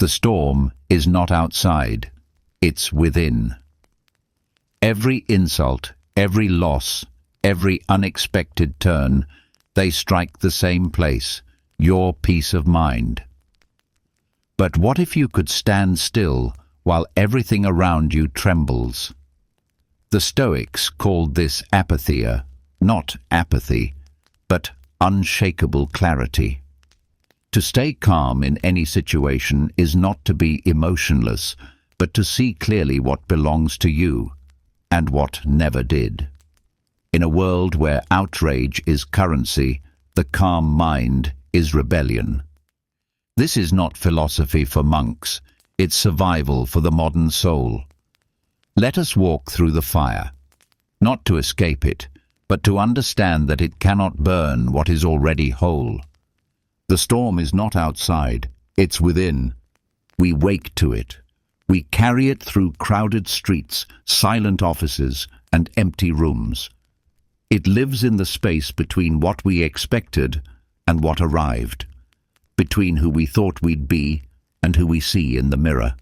The storm is not outside, it's within. Every insult, every loss, every unexpected turn, they strike the same place, your peace of mind. But what if you could stand still while everything around you trembles? The Stoics called this apatheia, not apathy, but unshakable clarity. To stay calm in any situation is not to be emotionless, but to see clearly what belongs to you and what never did. In a world where outrage is currency, the calm mind is rebellion. This is not philosophy for monks, it's survival for the modern soul. Let us walk through the fire, not to escape it, but to understand that it cannot burn what is already whole. The storm is not outside, it's within. We wake to it. We carry it through crowded streets, silent offices, and empty rooms. It lives in the space between what we expected and what arrived, between who we thought we'd be and who we see in the mirror.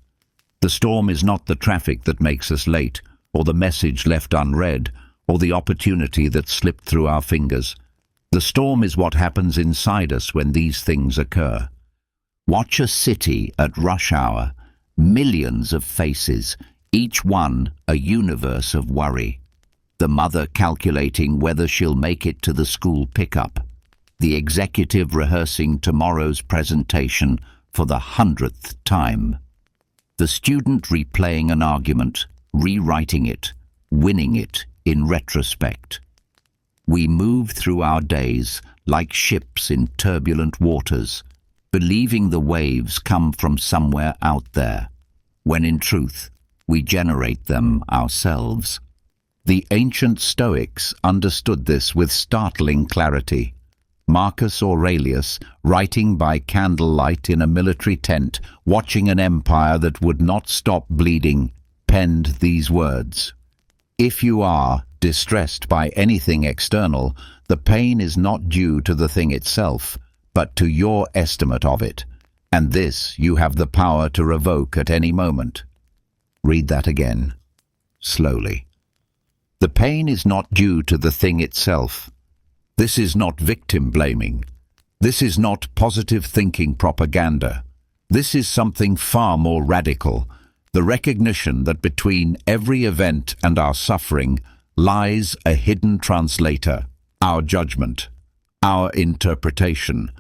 The storm is not the traffic that makes us late, or the message left unread, or the opportunity that slipped through our fingers. The storm is what happens inside us when these things occur. Watch a city at rush hour, millions of faces, each one a universe of worry. The mother calculating whether she'll make it to the school pickup. The executive rehearsing tomorrow's presentation for the 100th time. The student replaying an argument, rewriting it, winning it in retrospect. We move through our days like ships in turbulent waters, believing the waves come from somewhere out there, when in truth we generate them ourselves. The ancient Stoics understood this with startling clarity. Marcus Aurelius, writing by candlelight in a military tent, watching an empire that would not stop bleeding, penned these words: "If you are distressed by anything external, the pain is not due to the thing itself, but to your estimate of it, and this you have the power to revoke at any moment." Read that again, slowly. The pain is not due to the thing itself. This is not victim blaming. This is not positive thinking propaganda. This is something far more radical, the recognition that between every event and our suffering lies a hidden translator, our judgment, our interpretation,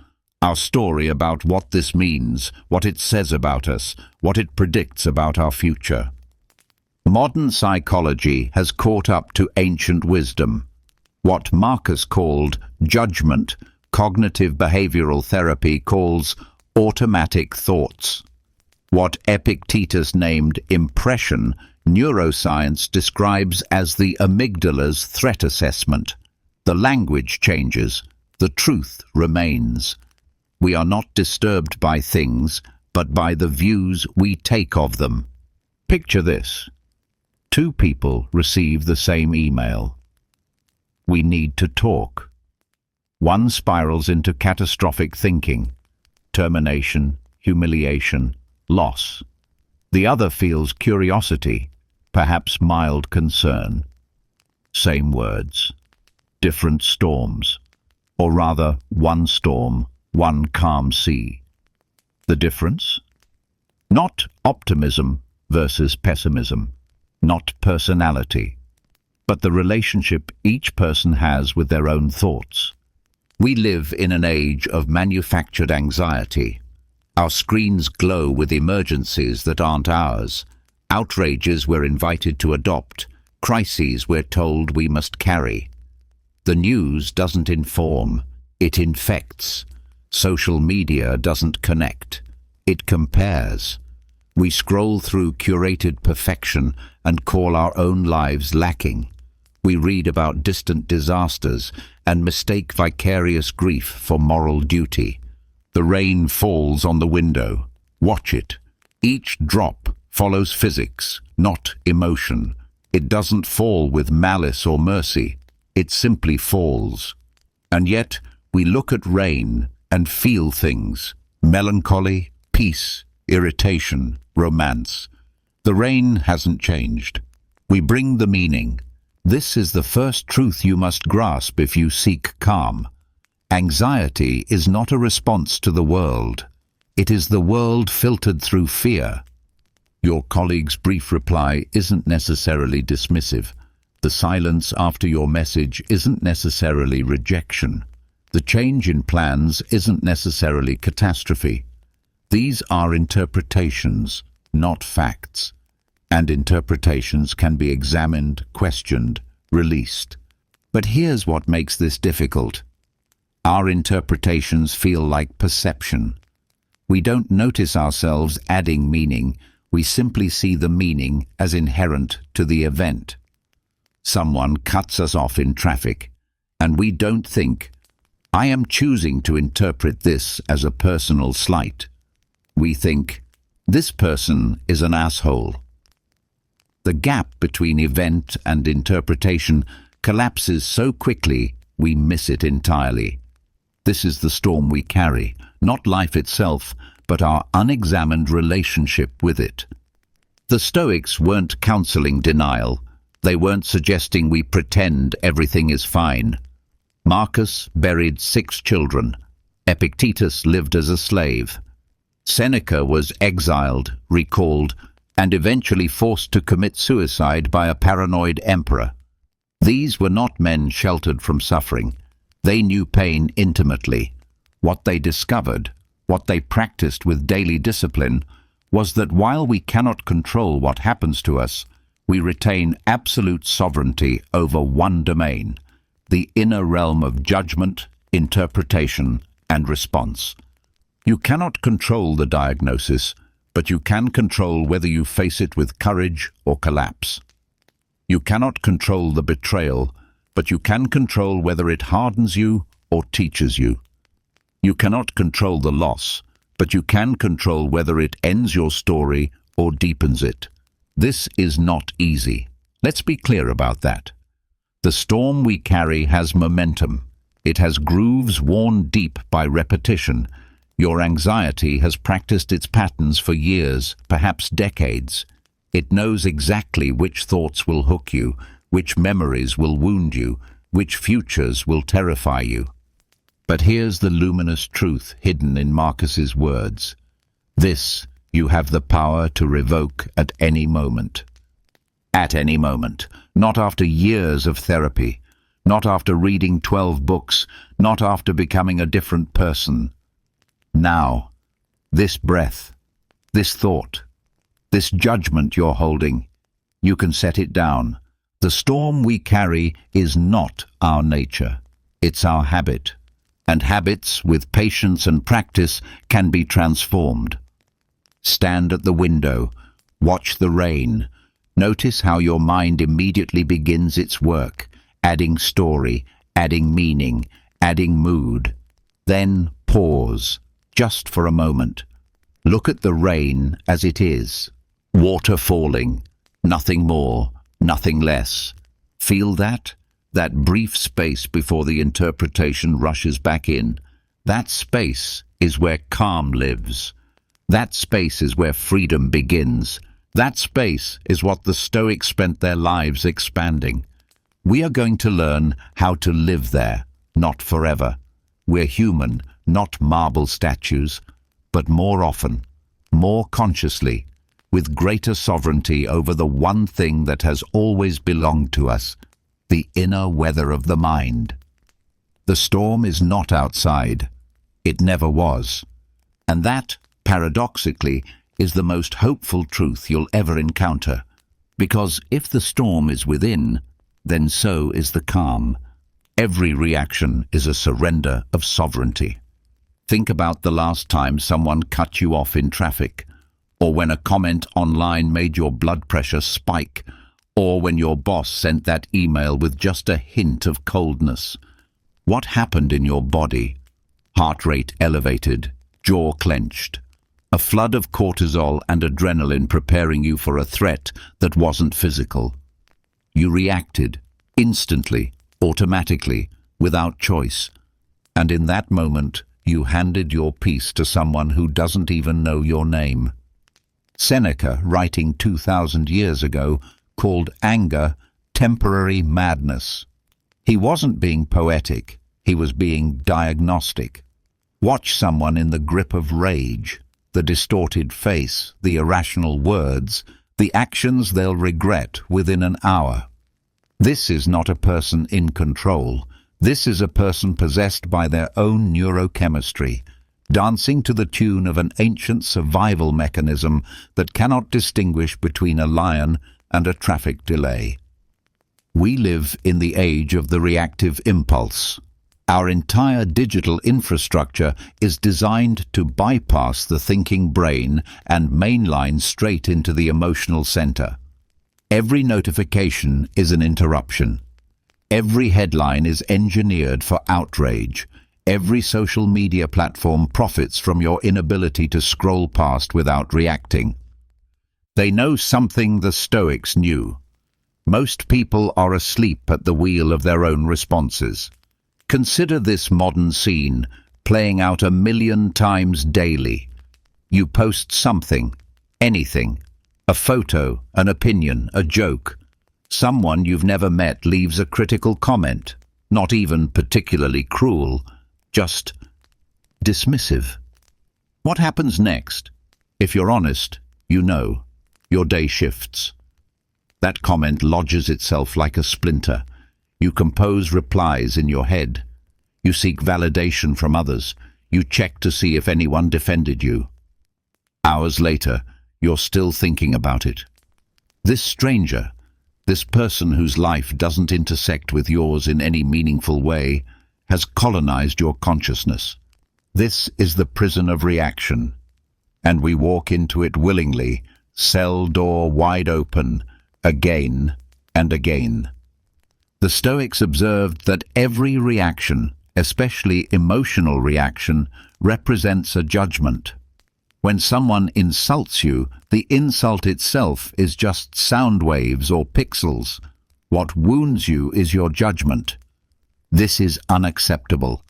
our story about what this means, what it says about us, what it predicts about our future. Modern psychology has caught up to ancient wisdom. What Marcus called judgment, cognitive behavioral therapy calls automatic thoughts. What Epictetus named impression, neuroscience describes as the amygdala's threat assessment. The language changes, the truth remains. We are not disturbed by things, but by the views we take of them. Picture this. Two people receive the same email. We need to talk. One spirals into catastrophic thinking, termination, humiliation, loss. The other feels curiosity, perhaps mild concern. Same words, different storms, or rather one storm, one calm sea. The difference? Not optimism versus pessimism, not personality, but the relationship each person has with their own thoughts. We live in an age of manufactured anxiety. Our screens glow with emergencies that aren't ours, outrages we're invited to adopt, crises we're told we must carry. The news doesn't inform, it infects. Social media doesn't connect, it compares. We scroll through curated perfection and call our own lives lacking. We read about distant disasters and mistake vicarious grief for moral duty. The rain falls on the window. Watch it. Each drop follows physics, not emotion. It doesn't fall with malice or mercy. It simply falls. And yet, we look at rain and feel things: melancholy, peace, irritation, romance. The rain hasn't changed. We bring the meaning. This is the first truth you must grasp if you seek calm. Anxiety is not a response to the world. It is the world filtered through fear. Your colleague's brief reply isn't necessarily dismissive. The silence after your message isn't necessarily rejection. The change in plans isn't necessarily catastrophe. These are interpretations, not facts. And interpretations can be examined, questioned, released. But here's what makes this difficult. Our interpretations feel like perception. We don't notice ourselves adding meaning. We simply see the meaning as inherent to the event. Someone cuts us off in traffic, and we don't think, I am choosing to interpret this as a personal slight. We think, this person is an asshole. The gap between event and interpretation collapses so quickly we miss it entirely. This is the storm we carry, not life itself, but our unexamined relationship with it. The Stoics weren't counseling denial. They weren't suggesting we pretend everything is fine. Marcus buried 6 children. Epictetus lived as a slave. Seneca was exiled, recalled, and eventually forced to commit suicide by a paranoid emperor. These were not men sheltered from suffering. They knew pain intimately. What they discovered, what they practiced with daily discipline, was that while we cannot control what happens to us, we retain absolute sovereignty over one domain, the inner realm of judgment, interpretation, and response. You cannot control the diagnosis, but you can control whether you face it with courage or collapse. You cannot control the betrayal, but you can control whether it hardens you or teaches you. You cannot control the loss, but you can control whether it ends your story or deepens it. This is not easy. Let's be clear about that. The storm we carry has momentum. It has grooves worn deep by repetition. Your anxiety has practiced its patterns for years, perhaps decades. It knows exactly which thoughts will hook you, which memories will wound you, which futures will terrify you. But here's the luminous truth hidden in Marcus's words. This you have the power to revoke at any moment. At any moment. Not after years of therapy. Not after reading 12 books. Not after becoming a different person. Now. This breath. This thought. This judgment you're holding. You can set it down. The storm we carry is not our nature. It's our habit. And habits, with patience and practice, can be transformed. Stand at the window. Watch the rain. Notice how your mind immediately begins its work, adding story, adding meaning, adding mood. Then pause, just for a moment. Look at the rain as it is. Water falling. Nothing more, nothing less. Feel that? That brief space before the interpretation rushes back in. That space is where calm lives. That space is where freedom begins. That space is what the Stoics spent their lives expanding. We are going to learn how to live there, not forever. We're human, not marble statues, but more often, more consciously, with greater sovereignty over the one thing that has always belonged to us, the inner weather of the mind. The storm is not outside. It never was. And that, paradoxically, is the most hopeful truth you'll ever encounter. Because if the storm is within, then so is the calm. Every reaction is a surrender of sovereignty. Think about the last time someone cut you off in traffic, or when a comment online made your blood pressure spike, or when your boss sent that email with just a hint of coldness. What happened in your body? Heart rate elevated, jaw clenched. A flood of cortisol and adrenaline preparing you for a threat that wasn't physical. You reacted, instantly, automatically, without choice. And in that moment, you handed your peace to someone who doesn't even know your name. Seneca, writing 2,000 years ago, called anger temporary madness. He wasn't being poetic, he was being diagnostic. Watch someone in the grip of rage, the distorted face, the irrational words, the actions they'll regret within an hour. This is not a person in control. This is a person possessed by their own neurochemistry, dancing to the tune of an ancient survival mechanism that cannot distinguish between a lion and a traffic delay. We live in the age of the reactive impulse. Our entire digital infrastructure is designed to bypass the thinking brain and mainline straight into the emotional center. Every notification is an interruption. Every headline is engineered for outrage. Every social media platform profits from your inability to scroll past without reacting. They know something the Stoics knew. Most people are asleep at the wheel of their own responses. Consider this modern scene playing out 1,000,000 times daily. You post something, anything, a photo, an opinion, a joke. Someone you've never met leaves a critical comment, not even particularly cruel, just dismissive. What happens next? If you're honest, you know, your day shifts. That comment lodges itself like a splinter. You compose replies in your head. You seek validation from others. You check to see if anyone defended you. Hours later, you're still thinking about it. This stranger, this person whose life doesn't intersect with yours in any meaningful way, has colonized your consciousness. This is the prison of reaction, and we walk into it willingly, cell door wide open, again and again. The Stoics observed that every reaction, especially emotional reaction, represents a judgment. When someone insults you, the insult itself is just sound waves or pixels. What wounds you is your judgment. This is unacceptable.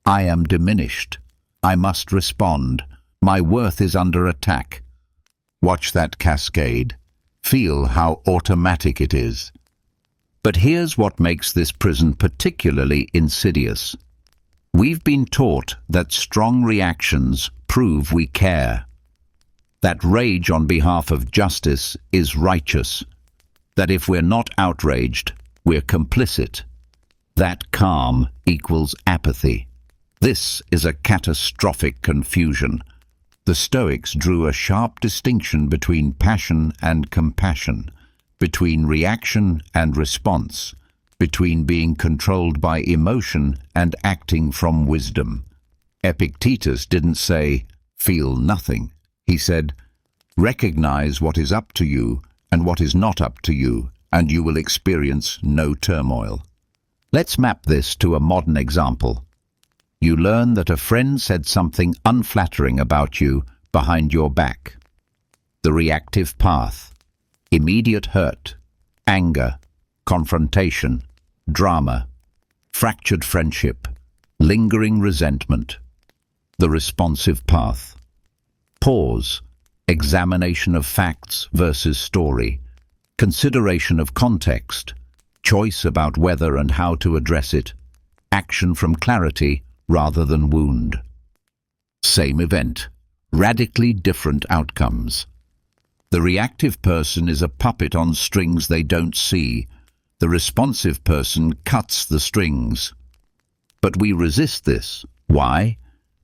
I am diminished. I must respond. My worth is under attack. Watch that cascade. Feel how automatic it is. But here's what makes this prison particularly insidious. We've been taught that strong reactions prove we care. That rage on behalf of justice is righteous. That if we're not outraged, we're complicit. That calm equals apathy. This is a catastrophic confusion. The Stoics drew a sharp distinction between passion and compassion, between reaction and response, between being controlled by emotion and acting from wisdom. Epictetus didn't say, "Feel nothing." He said, "Recognize what is up to you and what is not up to you, and you will experience no turmoil." Let's map this to a modern example. You learn that a friend said something unflattering about you behind your back. The reactive path: immediate hurt, anger, confrontation, drama, fractured friendship, lingering resentment. The responsive path: pause, examination of facts versus story, consideration of context, choice about whether and how to address it, action from clarity rather than wound. Same event, radically different outcomes. The reactive person is a puppet on strings they don't see. The responsive person cuts the strings. But we resist this. Why?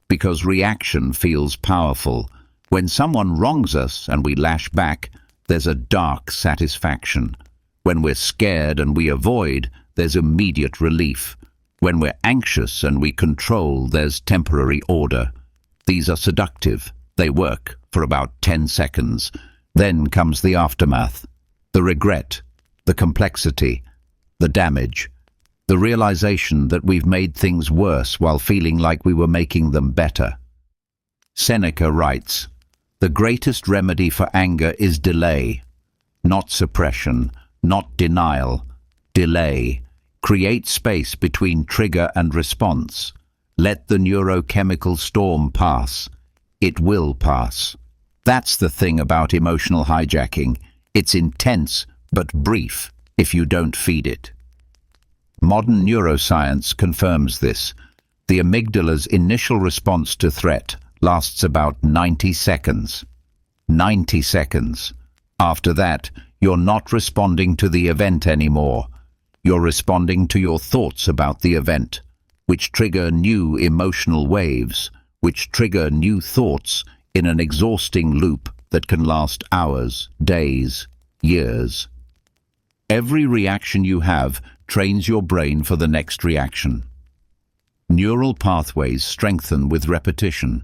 Because reaction feels powerful. When someone wrongs us and we lash back, there's a dark satisfaction. When we're scared and we avoid, there's immediate relief. When we're anxious and we control, there's temporary order. These are seductive. They work for about 10 seconds. Then comes the aftermath, the regret, the complexity, the damage, the realization that we've made things worse while feeling like we were making them better. Seneca writes, "The greatest remedy for anger is delay, not suppression, not denial. Delay. Create space between trigger and response. Let the neurochemical storm pass. It will pass. That's the thing about emotional hijacking. It's intense, but brief if you don't feed it. Modern neuroscience confirms this. The amygdala's initial response to threat lasts about 90 seconds. 90 seconds. After that, you're not responding to the event anymore. You're responding to your thoughts about the event, which trigger new emotional waves, which trigger new thoughts in an exhausting loop that can last hours, days, years. Every reaction you have trains your brain for the next reaction. Neural pathways strengthen with repetition.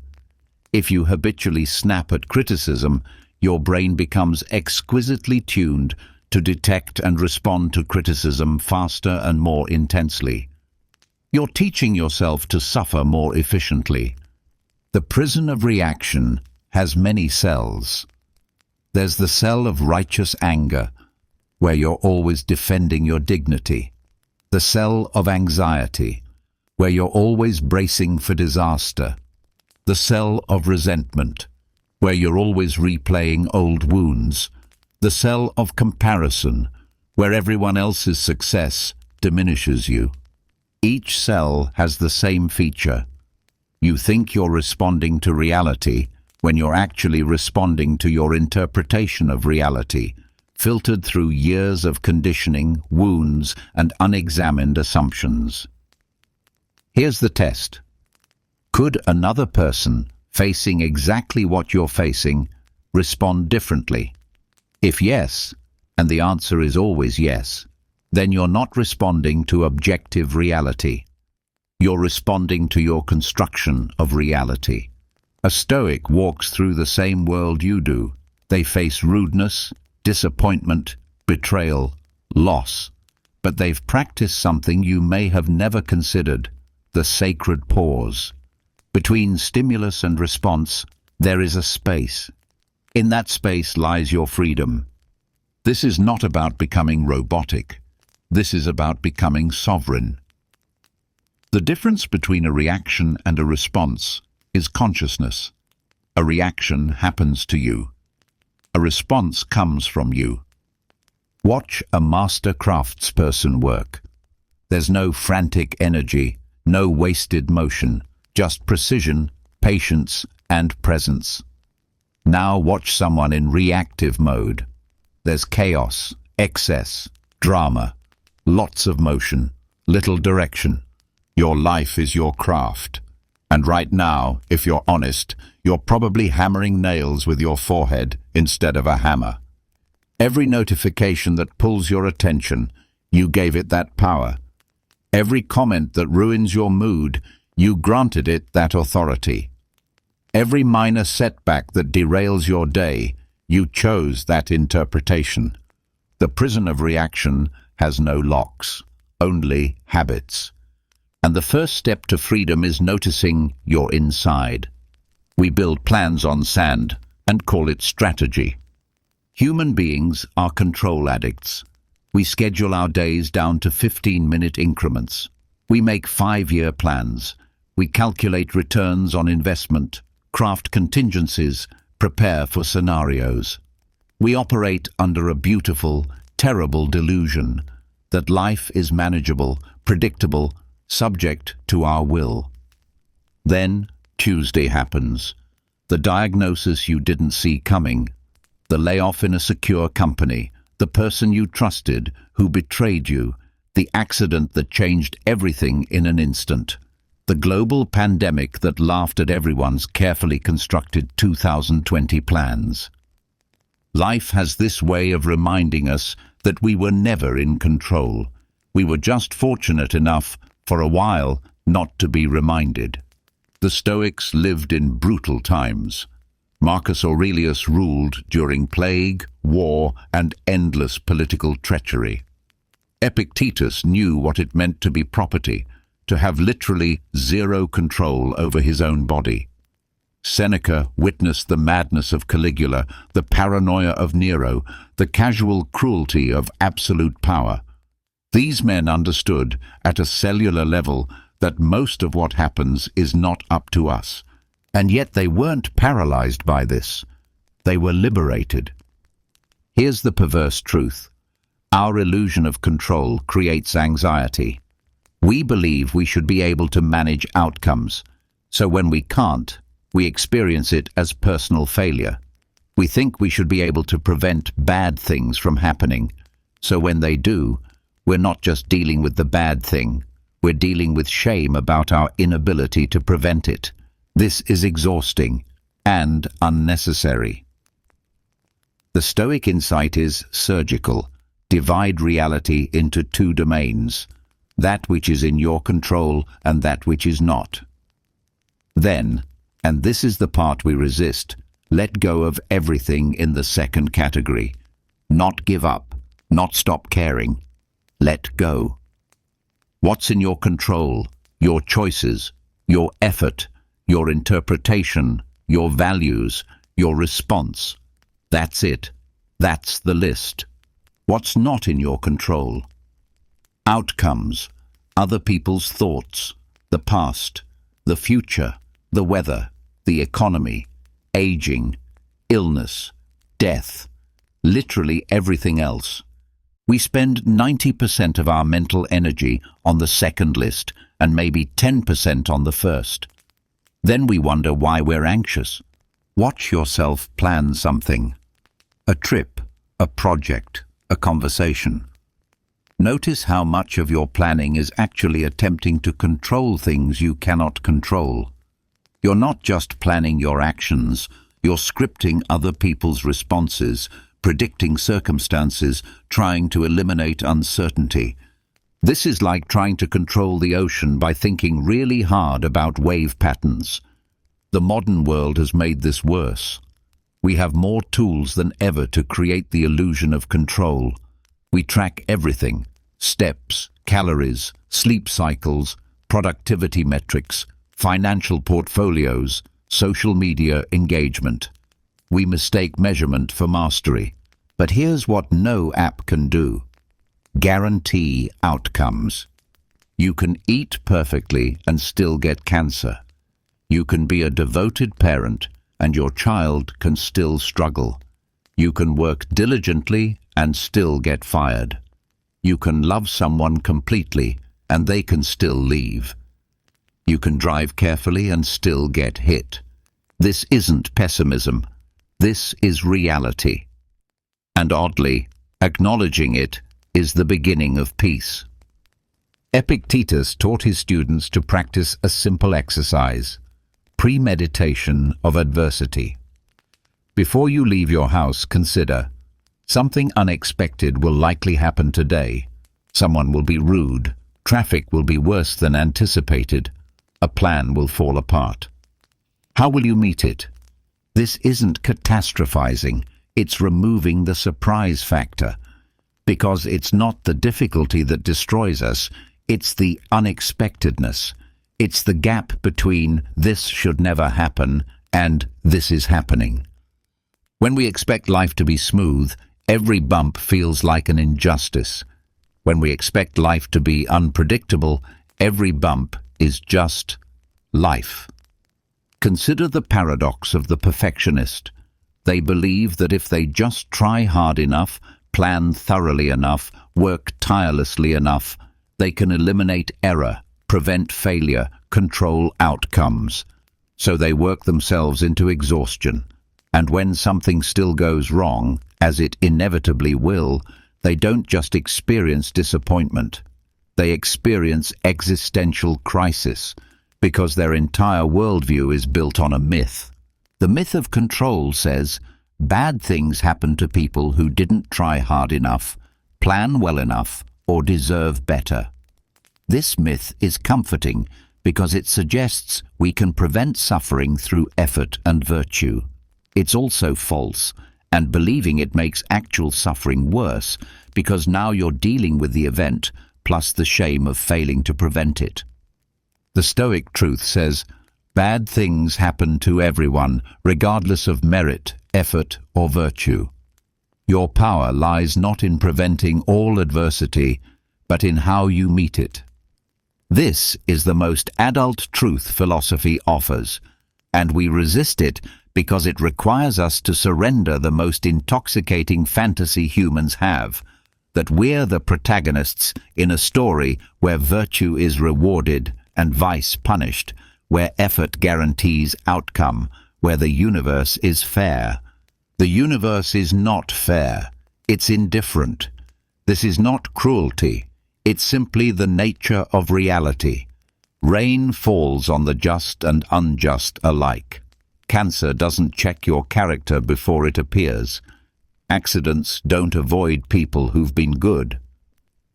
If you habitually snap at criticism, your brain becomes exquisitely tuned to detect and respond to criticism faster and more intensely. You're teaching yourself to suffer more efficiently. The prison of reaction has many cells. There's the cell of righteous anger, where you're always defending your dignity. The cell of anxiety, where you're always bracing for disaster. The cell of resentment, where you're always replaying old wounds. The cell of comparison, where everyone else's success diminishes you. Each cell has the same feature. You think you're responding to reality when you're actually responding to your interpretation of reality, filtered through years of conditioning, wounds, and unexamined assumptions. Here's the test. Could another person, facing exactly what you're facing, respond differently? If yes, and the answer is always yes, then you're not responding to objective reality. You're responding to your construction of reality. A Stoic walks through the same world you do. They face rudeness, disappointment, betrayal, loss. But they've practiced something you may have never considered, the sacred pause. Between stimulus and response, there is a space. In that space lies your freedom. This is not about becoming robotic. This is about becoming sovereign. The difference between a reaction and a response is consciousness. A reaction happens to you. A response comes from you. Watch a master craftsperson work. There's no frantic energy, no wasted motion, just precision, patience, and presence. Now watch someone in reactive mode. There's chaos, excess, drama, lots of motion, little direction. Your life is your craft. And right now, if you're honest, you're probably hammering nails with your forehead instead of a hammer. Every notification that pulls your attention, you gave it that power. Every comment that ruins your mood, you granted it that authority. Every minor setback that derails your day, you chose that interpretation. The prison of reaction has no locks, only habits. And the first step to freedom is noticing you're inside. We build plans on sand and call it strategy. Human beings are control addicts. We schedule our days down to 15-minute increments. We make 5-year plans. We calculate returns on investment, craft contingencies, prepare for scenarios. We operate under a beautiful, terrible delusion that life is manageable, predictable, subject to our will. Then Tuesday happens. The diagnosis you didn't see coming. The layoff in a secure company. The person you trusted who betrayed you. The accident that changed everything in an instant. The global pandemic that laughed at everyone's carefully constructed 2020 plans. Life has this way of reminding us that we were never in control. We were just fortunate enough, for a while, not to be reminded. The Stoics lived in brutal times. Marcus Aurelius ruled during plague, war, and endless political treachery. Epictetus knew what it meant to be property, to have literally zero control over his own body. Seneca witnessed the madness of Caligula, the paranoia of Nero, the casual cruelty of absolute power. These men understood, at a cellular level, that most of what happens is not up to us. And yet they weren't paralyzed by this. They were liberated. Here's the perverse truth. Our illusion of control creates anxiety. We believe we should be able to manage outcomes, so when we can't, we experience it as personal failure. We think we should be able to prevent bad things from happening, so when they do, we're not just dealing with the bad thing, we're dealing with shame about our inability to prevent it. This is exhausting and unnecessary. The Stoic insight is surgical. Divide reality into two domains, that which is in your control and that which is not. Then, and this is the part we resist, let go of everything in the second category. Not give up, not stop caring. Let go. What's in your control? Your choices, your effort, your interpretation, your values, your response. That's it. That's the list. What's not in your control? Outcomes, other people's thoughts, the past, the future, the weather, the economy, aging, illness, death, literally everything else. We spend 90% of our mental energy on the second list and maybe 10% on the first. Then we wonder why we're anxious. Watch yourself plan something. A trip, a project, a conversation. Notice how much of your planning is actually attempting to control things you cannot control. You're not just planning your actions, you're scripting other people's responses, predicting circumstances, trying to eliminate uncertainty. This is like trying to control the ocean by thinking really hard about wave patterns. The modern world has made this worse. We have more tools than ever to create the illusion of control. We track everything: steps, calories, sleep cycles, productivity metrics, financial portfolios, social media engagement. We mistake measurement for mastery. But here's what no app can do: guarantee outcomes. You can eat perfectly and still get cancer. You can be a devoted parent and your child can still struggle. You can work diligently and still get fired. You can love someone completely and they can still leave. You can drive carefully and still get hit. This isn't pessimism. This is reality. And oddly, acknowledging it is the beginning of peace. Epictetus taught his students to practice a simple exercise: premeditation of adversity. Before you leave your house, consider, something unexpected will likely happen today. Someone will be rude, traffic will be worse than anticipated, a plan will fall apart. How will you meet it? This isn't catastrophizing, it's removing the surprise factor. Because it's not the difficulty that destroys us, it's the unexpectedness. It's the gap between "this should never happen" and "this is happening." When we expect life to be smooth, every bump feels like an injustice. When we expect life to be unpredictable, every bump is just life. Consider the paradox of the perfectionist. They believe that if they just try hard enough, plan thoroughly enough, work tirelessly enough, they can eliminate error, prevent failure, control outcomes. So they work themselves into exhaustion. And when something still goes wrong, as it inevitably will, they don't just experience disappointment. They experience existential crisis, because their entire worldview is built on a myth. The myth of control says, bad things happen to people who didn't try hard enough, plan well enough, or deserve better. This myth is comforting because it suggests we can prevent suffering through effort and virtue. It's also false, and believing it makes actual suffering worse because now you're dealing with the event plus the shame of failing to prevent it. The Stoic truth says, bad things happen to everyone, regardless of merit, effort, or virtue. Your power lies not in preventing all adversity, but in how you meet it. This is the most adult truth philosophy offers, and we resist it because it requires us to surrender the most intoxicating fantasy humans have, that we're the protagonists in a story where virtue is rewarded and vice punished, where effort guarantees outcome, where the universe is fair. The universe is not fair. It's indifferent. This is not cruelty. It's simply the nature of reality. Rain falls on the just and unjust alike. Cancer doesn't check your character before it appears. Accidents don't avoid people who've been good.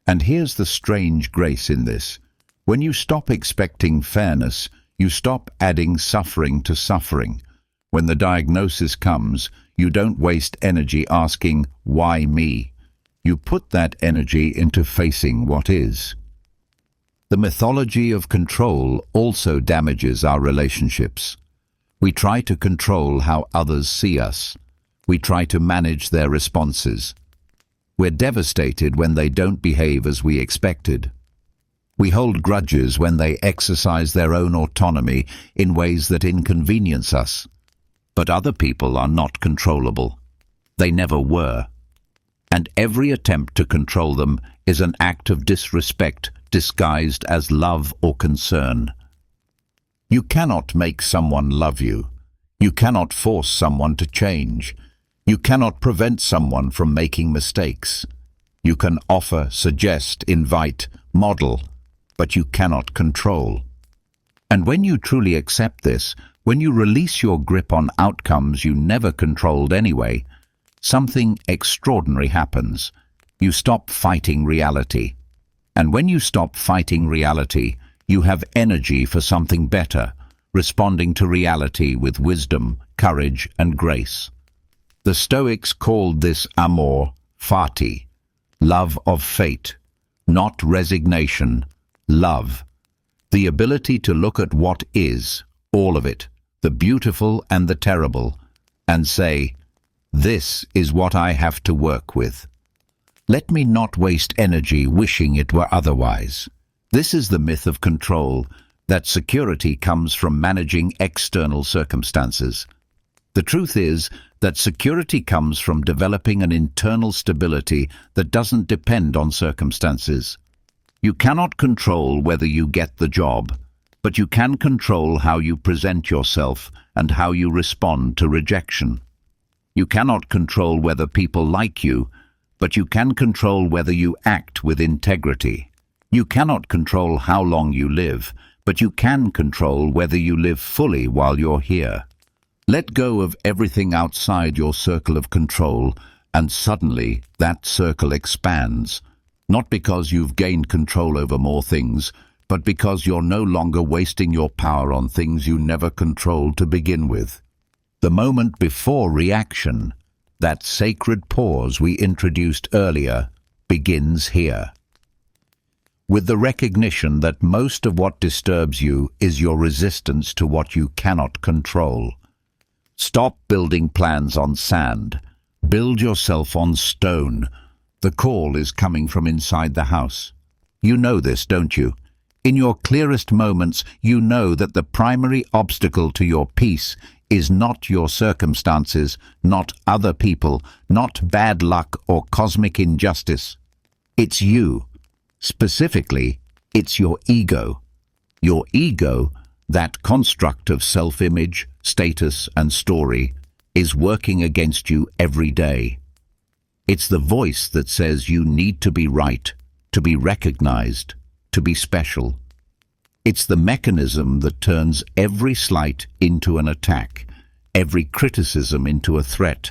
And here's the strange grace in this. When you stop expecting fairness, you stop adding suffering to suffering. When the diagnosis comes, you don't waste energy asking, "Why me?" You put that energy into facing what is. The mythology of control also damages our relationships. We try to control how others see us. We try to manage their responses. We're devastated when they don't behave as we expected. We hold grudges when they exercise their own autonomy in ways that inconvenience us. But other people are not controllable. They never were. And every attempt to control them is an act of disrespect disguised as love or concern. You cannot make someone love you. You cannot force someone to change. You cannot prevent someone from making mistakes. You can offer, suggest, invite, model, but you cannot control. And when you truly accept this, when you release your grip on outcomes you never controlled anyway, something extraordinary happens. You stop fighting reality. And when you stop fighting reality, you have energy for something better, responding to reality with wisdom, courage, and grace. The Stoics called this amor fati, love of fate, not resignation, love. The ability to look at what is, all of it, the beautiful and the terrible, and say, "This is what I have to work with. Let me not waste energy wishing it were otherwise." This is the myth of control, that security comes from managing external circumstances. The truth is that security comes from developing an internal stability that doesn't depend on circumstances. You cannot control whether you get the job, but you can control how you present yourself and how you respond to rejection. You cannot control whether people like you, but you can control whether you act with integrity. You cannot control how long you live, but you can control whether you live fully while you're here. Let go of everything outside your circle of control, and suddenly that circle expands. Not because you've gained control over more things, but because you're no longer wasting your power on things you never controlled to begin with. The moment before reaction, that sacred pause we introduced earlier, begins here. With the recognition that most of what disturbs you is your resistance to what you cannot control. Stop building plans on sand. Build yourself on stone. The call is coming from inside the house. You know this, don't you? In your clearest moments, you know that the primary obstacle to your peace is not your circumstances, not other people, not bad luck or cosmic injustice. It's you. Specifically, it's your ego. Your ego, that construct of self-image, status, and story, is working against you every day. It's the voice that says you need to be right, to be recognized, to be special. It's the mechanism that turns every slight into an attack, every criticism into a threat,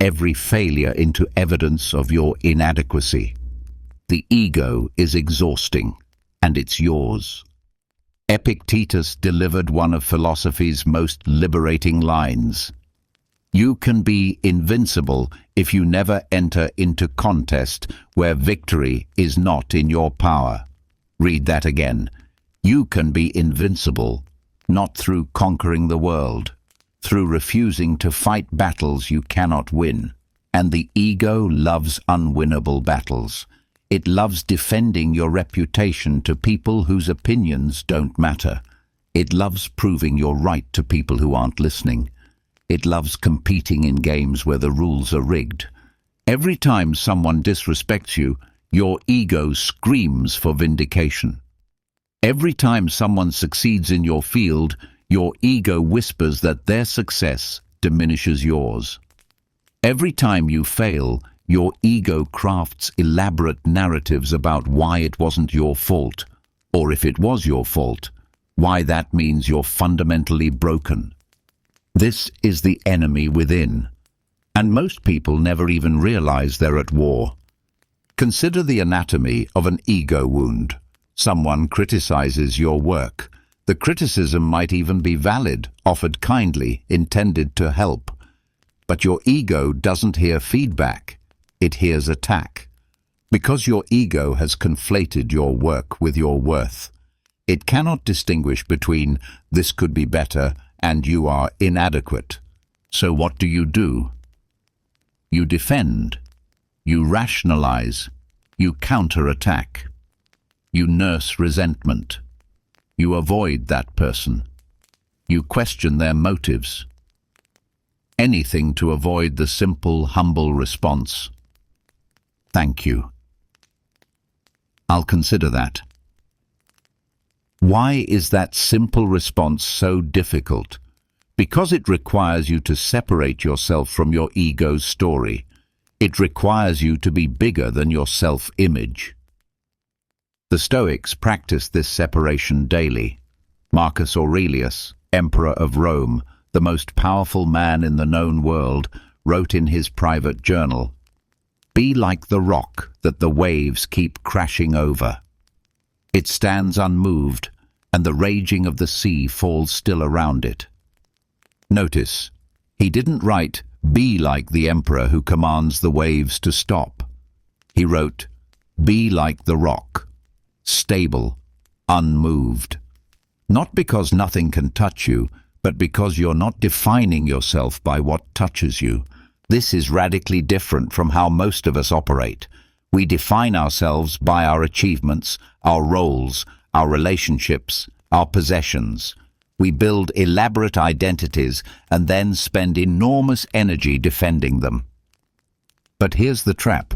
every failure into evidence of your inadequacy. The ego is exhausting, and it's yours. Epictetus delivered one of philosophy's most liberating lines. You can be invincible if you never enter into contest where victory is not in your power. Read that again. You can be invincible, not through conquering the world, through refusing to fight battles you cannot win. And the ego loves unwinnable battles. It loves defending your reputation to people whose opinions don't matter. It loves proving you're right to people who aren't listening. It loves competing in games where the rules are rigged. Every time someone disrespects you, your ego screams for vindication. Every time someone succeeds in your field, your ego whispers that their success diminishes yours. Every time you fail, your ego crafts elaborate narratives about why it wasn't your fault, or if it was your fault, why that means you're fundamentally broken. This is the enemy within, and most people never even realize they're at war. Consider the anatomy of an ego wound. Someone criticizes your work. The criticism might even be valid, offered kindly, intended to help. But your ego doesn't hear feedback. It hears attack. Because your ego has conflated your work with your worth. It cannot distinguish between "this could be better" and "you are inadequate." So what do? You defend. You rationalize. You counterattack. You nurse resentment. You avoid that person. You question their motives. Anything to avoid the simple, humble response, "Thank you. I'll consider that." Why is that simple response so difficult? Because it requires you to separate yourself from your ego's story. It requires you to be bigger than your self-image. The Stoics practiced this separation daily. Marcus Aurelius, Emperor of Rome, the most powerful man in the known world, wrote in his private journal, "Be like the rock that the waves keep crashing over. It stands unmoved, and the raging of the sea falls still around it." Notice, he didn't write, "Be like the emperor who commands the waves to stop." He wrote, "Be like the rock, stable, unmoved." Not because nothing can touch you, but because you're not defining yourself by what touches you. This is radically different from how most of us operate. We define ourselves by our achievements, our roles, our relationships, our possessions. We build elaborate identities and then spend enormous energy defending them. But here's the trap.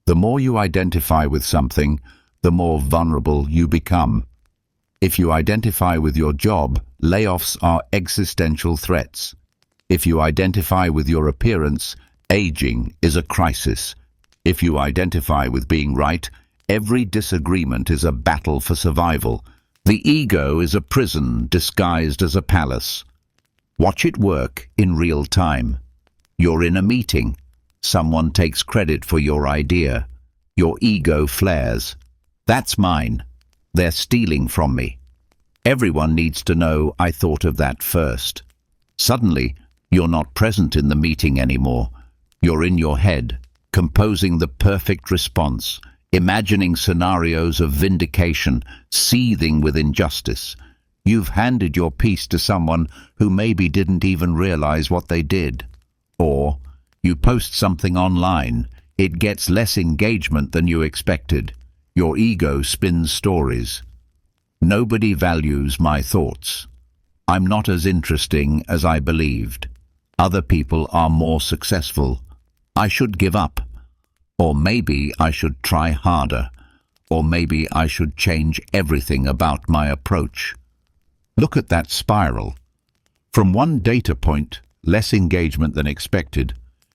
The more you identify with something, the more vulnerable you become. If you identify with your job, layoffs are existential threats. If you identify with your appearance, aging is a crisis. If you identify with being right, every disagreement is a battle for survival. The ego is a prison disguised as a palace. Watch it work in real time. You're in a meeting. Someone takes credit for your idea. Your ego flares. "That's mine. They're stealing from me. Everyone needs to know I thought of that first." Suddenly, you're not present in the meeting anymore. You're in your head, composing the perfect response, imagining scenarios of vindication, seething with injustice. You've handed your piece to someone who maybe didn't even realize what they did. Or you post something online. It gets less engagement than you expected. Your ego spins stories. "Nobody values my thoughts. I'm not as interesting as I believed. Other people are more successful. I should give up. Or maybe I should try harder. Or maybe I should change everything about my approach." Look at that spiral. From one data point, less engagement than expected,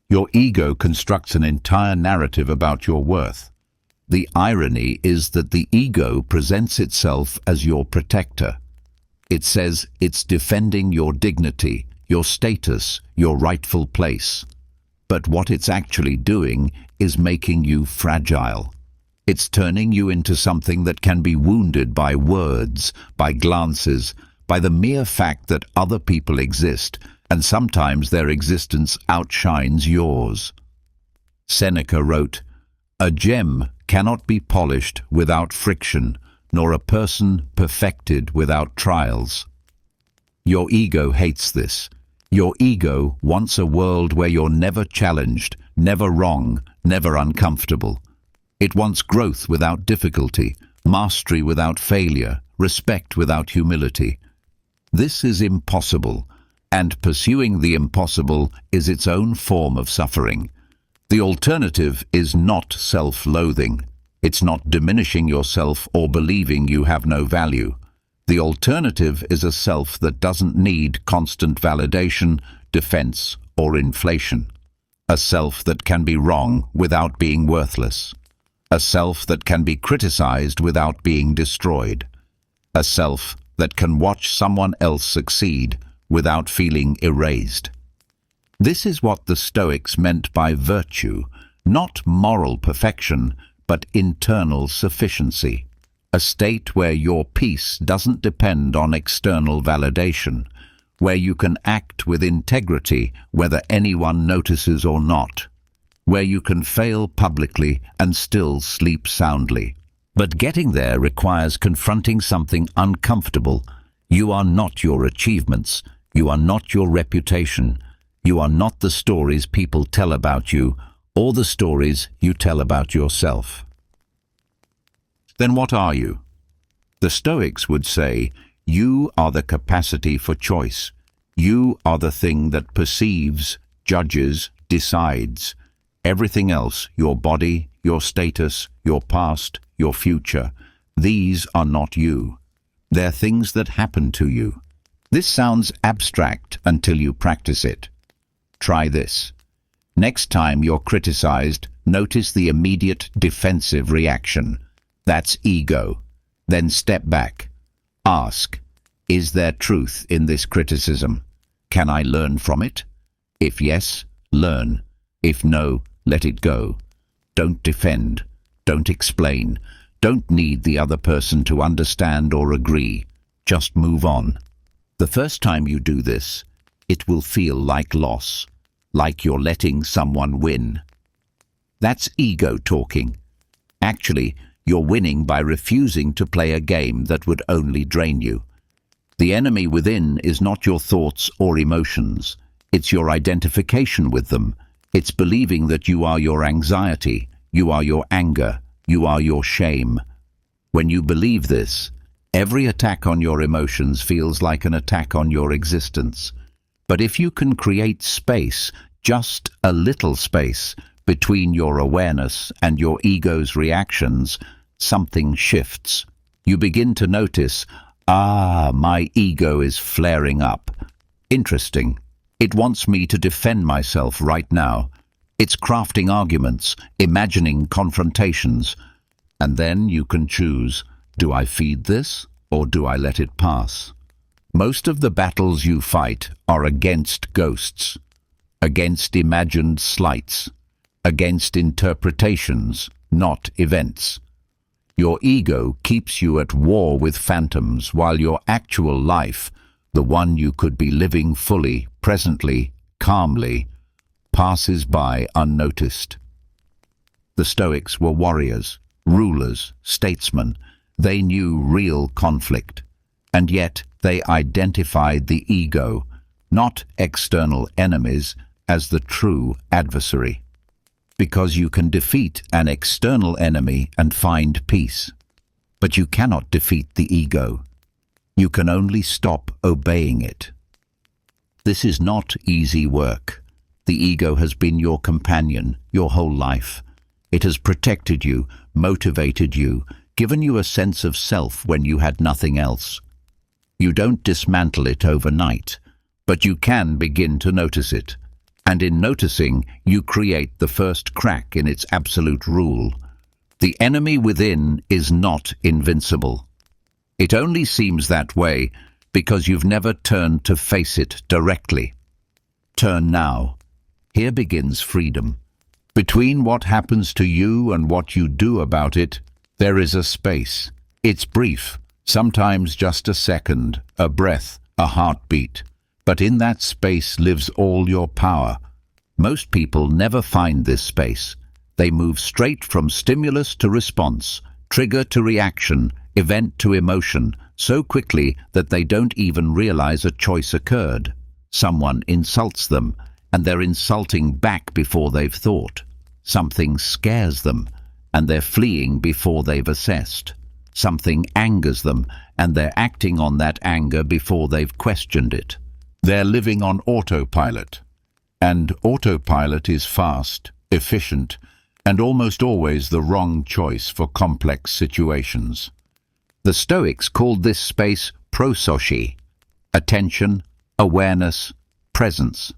your ego constructs an entire narrative about your worth. The irony is that the ego presents itself as your protector. It says it's defending your dignity, your status, your rightful place. But what it's actually doing is making you fragile. It's turning you into something that can be wounded by words, by glances, by the mere fact that other people exist, and sometimes their existence outshines yours. Seneca wrote, "A gem cannot be polished without friction, nor a person perfected without trials." Your ego hates this. Your ego wants a world where you're never challenged, never wrong, never uncomfortable. It wants growth without difficulty, mastery without failure, respect without humility. This is impossible, And pursuing the impossible is its own form of suffering. The alternative is not self-loathing. It's not diminishing yourself or believing you have no value. The alternative is a self that doesn't need constant validation, defense, or inflation. A self that can be wrong without being worthless. A self that can be criticized without being destroyed. A self that can watch someone else succeed without feeling erased. This is what the Stoics meant by virtue, not moral perfection, but internal sufficiency. A state where your peace doesn't depend on external validation, where you can act with integrity whether anyone notices or not, where you can fail publicly and still sleep soundly. But getting there requires confronting something uncomfortable. You are not your achievements. You are not your reputation. You are not the stories people tell about you or the stories you tell about yourself. Then what are you? The Stoics would say, you are the capacity for choice. You are the thing that perceives, judges, decides. Everything else, your body, your status, your past, your future, these are not you. They're things that happen to you. This sounds abstract until you practice it. Try this. Next time you're criticized, notice the immediate defensive reaction. That's ego. Then step back. Ask, is there truth in this criticism? Can I learn from it? If yes, learn. If no, let it go. Don't defend. Don't explain. Don't need the other person to understand or agree. Just move on. The first time you do this, it will feel like loss, like you're letting someone win. That's ego talking. Actually, you're winning by refusing to play a game that would only drain you. The enemy within is not your thoughts or emotions. It's your identification with them. It's believing that you are your anxiety, you are your anger, you are your shame. When you believe this, every attack on your emotions feels like an attack on your existence. But if you can create space, just a little space, between your awareness and your ego's reactions, something shifts. You begin to notice, my ego is flaring up. Interesting. It wants me to defend myself right now. It's crafting arguments, imagining confrontations. And then you can choose, do I feed this or do I let it pass? Most of the battles you fight are against ghosts, against imagined slights, against interpretations, not events. Your ego keeps you at war with phantoms while your actual life, the one you could be living fully, presently, calmly, passes by unnoticed. The Stoics were warriors, rulers, statesmen. They knew real conflict, and yet they identified the ego, not external enemies, as the true adversary. Because you can defeat an external enemy and find peace, but you cannot defeat the ego. You can only stop obeying it. This is not easy work. The ego has been your companion your whole life. It has protected you, motivated you, given you a sense of self when you had nothing else. You don't dismantle it overnight, but you can begin to notice it. And in noticing, you create the first crack in its absolute rule. The enemy within is not invincible. It only seems that way because you've never turned to face it directly. Turn now. Here begins freedom. Between what happens to you and what you do about it, there is a space. It's brief, sometimes just a second, a breath, a heartbeat. But in that space lives all your power. Most people never find this space. They move straight from stimulus to response, trigger to reaction, event to emotion, so quickly that they don't even realize a choice occurred. Someone insults them, and they're insulting back before they've thought. Something scares them, and they're fleeing before they've assessed. Something angers them, and they're acting on that anger before they've questioned it. They're living on autopilot. And autopilot is fast, efficient, and almost always the wrong choice for complex situations. The Stoics called this space prosophy, attention, awareness, presence.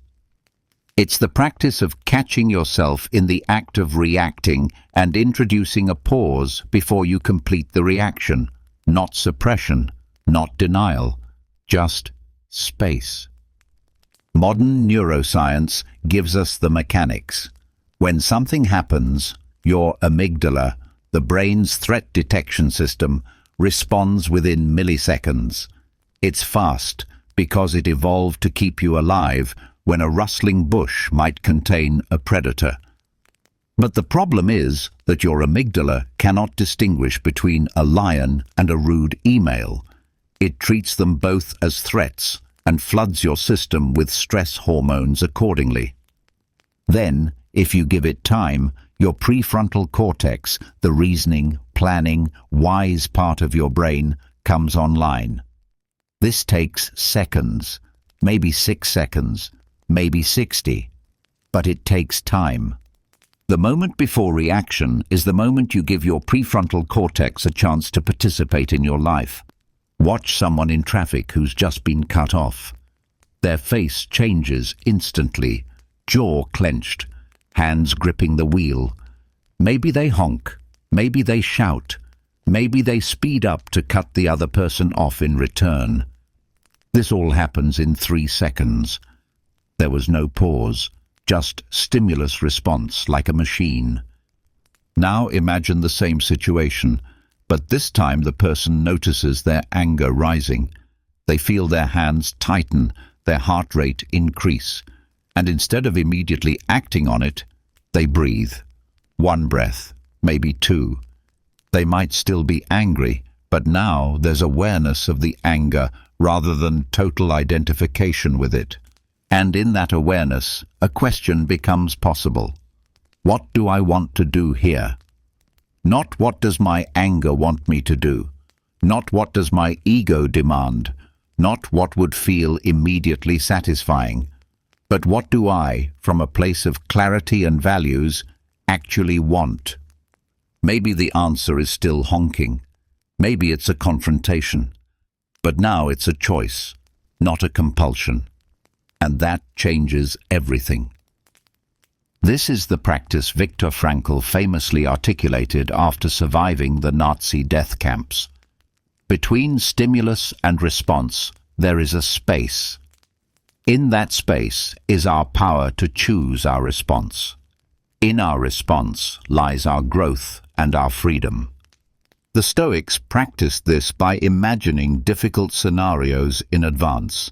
It's the practice of catching yourself in the act of reacting and introducing a pause before you complete the reaction, not suppression, not denial, just space. Modern neuroscience gives us the mechanics. When something happens, your amygdala, the brain's threat detection system, responds within milliseconds. It's fast because it evolved to keep you alive when a rustling bush might contain a predator. But the problem is that your amygdala cannot distinguish between a lion and a rude email. It treats them both as threats and floods your system with stress hormones accordingly. Then, if you give it time, your prefrontal cortex, the reasoning, planning, wise part of your brain, comes online. This takes seconds, maybe 6 seconds, maybe 60, but it takes time. The moment before reaction is the moment you give your prefrontal cortex a chance to participate in your life. Watch someone in traffic who's just been cut off. Their face changes instantly, jaw clenched, hands gripping the wheel. Maybe they honk, maybe they shout, maybe they speed up to cut the other person off in return. This all happens in 3 seconds. There was no pause, just stimulus response like a machine. Now imagine the same situation, but this time the person notices their anger rising. They feel their hands tighten, their heart rate increase, and instead of immediately acting on it, they breathe. 1 breath, maybe 2. They might still be angry, but now there's awareness of the anger rather than total identification with it. And in that awareness, a question becomes possible. What do I want to do here? Not what does my anger want me to do? Not what does my ego demand? Not what would feel immediately satisfying? But what do I, from a place of clarity and values, actually want? Maybe the answer is still honking. Maybe it's a confrontation. But now it's a choice, not a compulsion. And that changes everything. This is the practice Viktor Frankl famously articulated after surviving the Nazi death camps. Between stimulus and response, there is a space. In that space is our power to choose our response. In our response lies our growth and our freedom. The Stoics practiced this by imagining difficult scenarios in advance.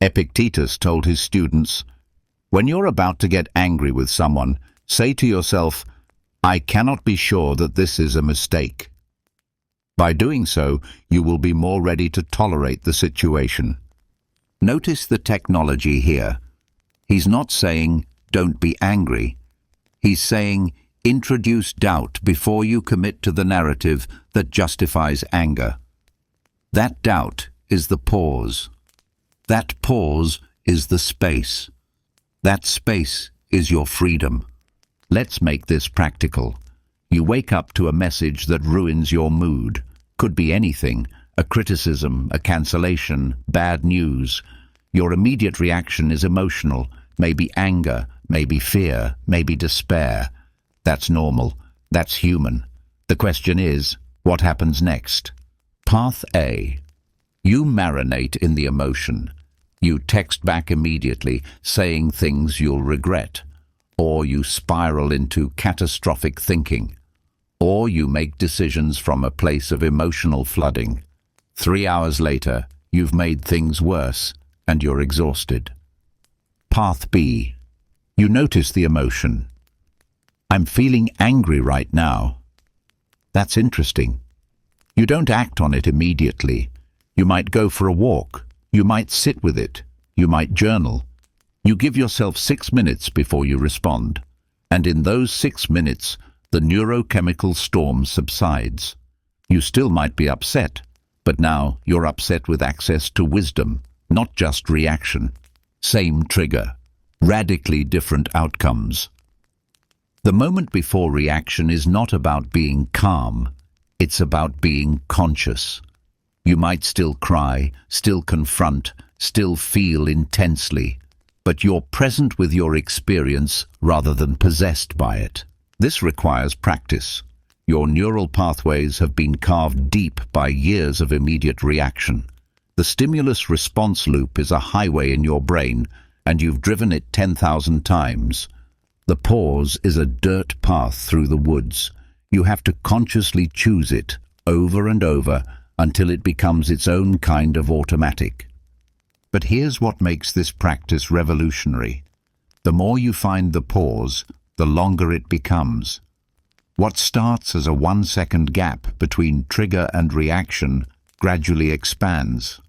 Epictetus told his students, "When you're about to get angry with someone, say to yourself, 'I cannot be sure that this is a mistake.' By doing so, you will be more ready to tolerate the situation." Notice the technology here. He's not saying, "Don't be angry." He's saying, "Introduce doubt before you commit to the narrative that justifies anger." That doubt is the pause. That pause is the space. That space is your freedom. Let's make this practical. You wake up to a message that ruins your mood. Could be anything, a criticism, a cancellation, bad news. Your immediate reaction is emotional, maybe anger, maybe fear, maybe despair. That's normal. That's human. The question is, what happens next? Path A. You marinate in the emotion. You text back immediately, saying things you'll regret. Or you spiral into catastrophic thinking. Or you make decisions from a place of emotional flooding. 3 hours later, you've made things worse, and you're exhausted. Path B. You notice the emotion. I'm feeling angry right now. That's interesting. You don't act on it immediately. You might go for a walk. You might sit with it. You might journal. You give yourself 6 minutes before you respond. And in those 6 minutes, the neurochemical storm subsides. You still might be upset, but now you're upset with access to wisdom, not just reaction. Same trigger, radically different outcomes. The moment before reaction is not about being calm, it's about being conscious. You might still cry, still confront, still feel intensely, but you're present with your experience rather than possessed by it. This requires practice. Your neural pathways have been carved deep by years of immediate reaction. The stimulus-response loop is a highway in your brain, and you've driven it 10,000 times. The pause is a dirt path through the woods. You have to consciously choose it over and over until it becomes its own kind of automatic. But here's what makes this practice revolutionary. The more you find the pause, the longer it becomes. What starts as a 1-second gap between trigger and reaction gradually expands.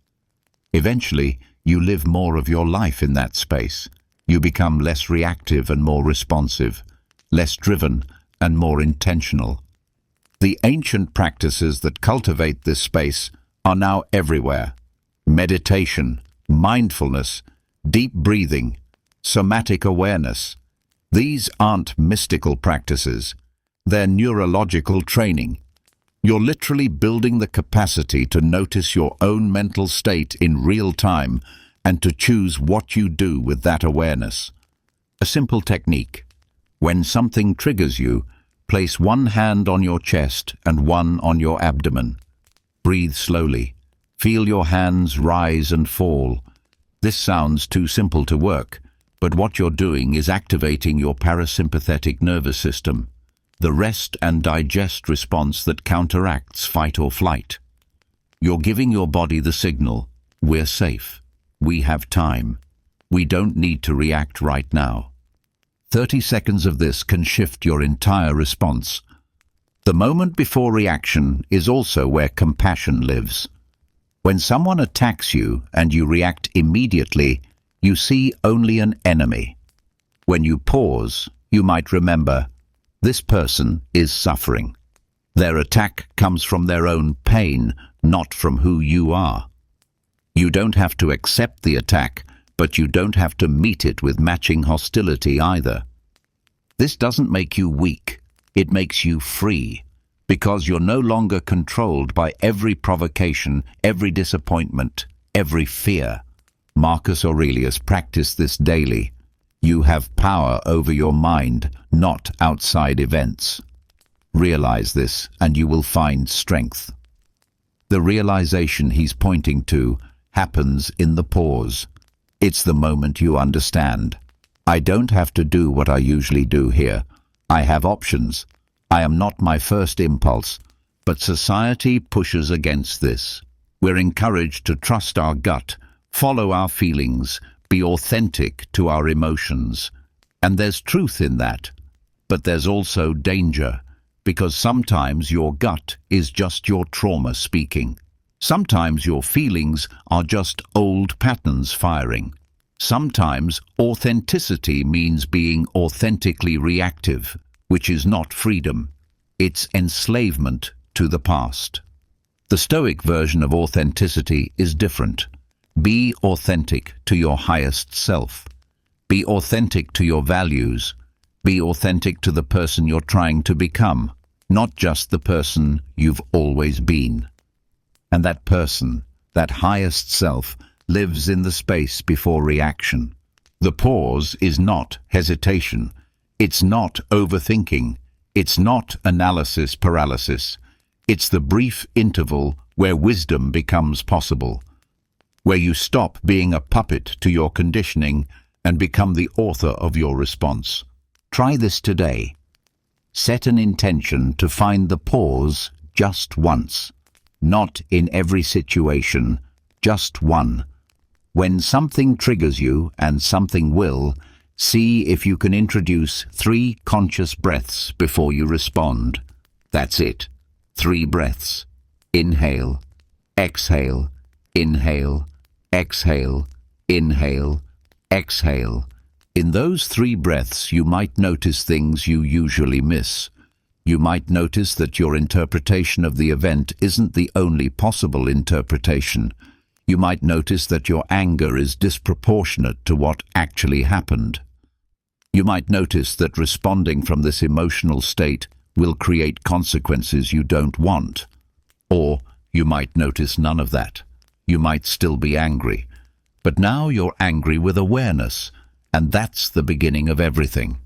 Eventually, you live more of your life in that space. You become less reactive and more responsive, less driven and more intentional. The ancient practices that cultivate this space are now everywhere. Meditation, mindfulness, deep breathing, somatic awareness. These aren't mystical practices. They're neurological training. You're literally building the capacity to notice your own mental state in real time and to choose what you do with that awareness. A simple technique. When something triggers you, place one hand on your chest and one on your abdomen. Breathe slowly. Feel your hands rise and fall. This sounds too simple to work, but what you're doing is activating your parasympathetic nervous system, the rest and digest response that counteracts fight or flight. You're giving your body the signal, we're safe, we have time, we don't need to react right now. 30 seconds of this can shift your entire response. The moment before reaction is also where compassion lives. When someone attacks you and you react immediately, you see only an enemy. When you pause, you might remember, this person is suffering. Their attack comes from their own pain, not from who you are. You don't have to accept the attack, but you don't have to meet it with matching hostility either. This doesn't make you weak, it makes you free, because you're no longer controlled by every provocation, every disappointment, every fear. Marcus Aurelius practiced this daily. You have power over your mind, not outside events. Realize this, and you will find strength. The realization he's pointing to happens in the pause. It's the moment you understand. I don't have to do what I usually do here. I have options. I am not my first impulse, but society pushes against this. We're encouraged to trust our gut, follow our feelings, be authentic to our emotions. And there's truth in that. But there's also danger, because sometimes your gut is just your trauma speaking. Sometimes your feelings are just old patterns firing. Sometimes authenticity means being authentically reactive, which is not freedom. It's enslavement to the past. The Stoic version of authenticity is different. Be authentic to your highest self. Be authentic to your values. Be authentic to the person you're trying to become, not just the person you've always been. And that person, that highest self, lives in the space before reaction. The pause is not hesitation. It's not overthinking. It's not analysis paralysis. It's the brief interval where wisdom becomes possible, where you stop being a puppet to your conditioning and become the author of your response. Try this today. Set an intention to find the pause just once. Not in every situation, just one. When something triggers you, and something will, see if you can introduce 3 conscious breaths before you respond. That's it. 3 breaths. Inhale, exhale, inhale, exhale, inhale, exhale. In those 3 breaths, you might notice things you usually miss. You might notice that your interpretation of the event isn't the only possible interpretation. You might notice that your anger is disproportionate to what actually happened. You might notice that responding from this emotional state will create consequences you don't want. Or you might notice none of that. You might still be angry. But now you're angry with awareness, and that's the beginning of everything.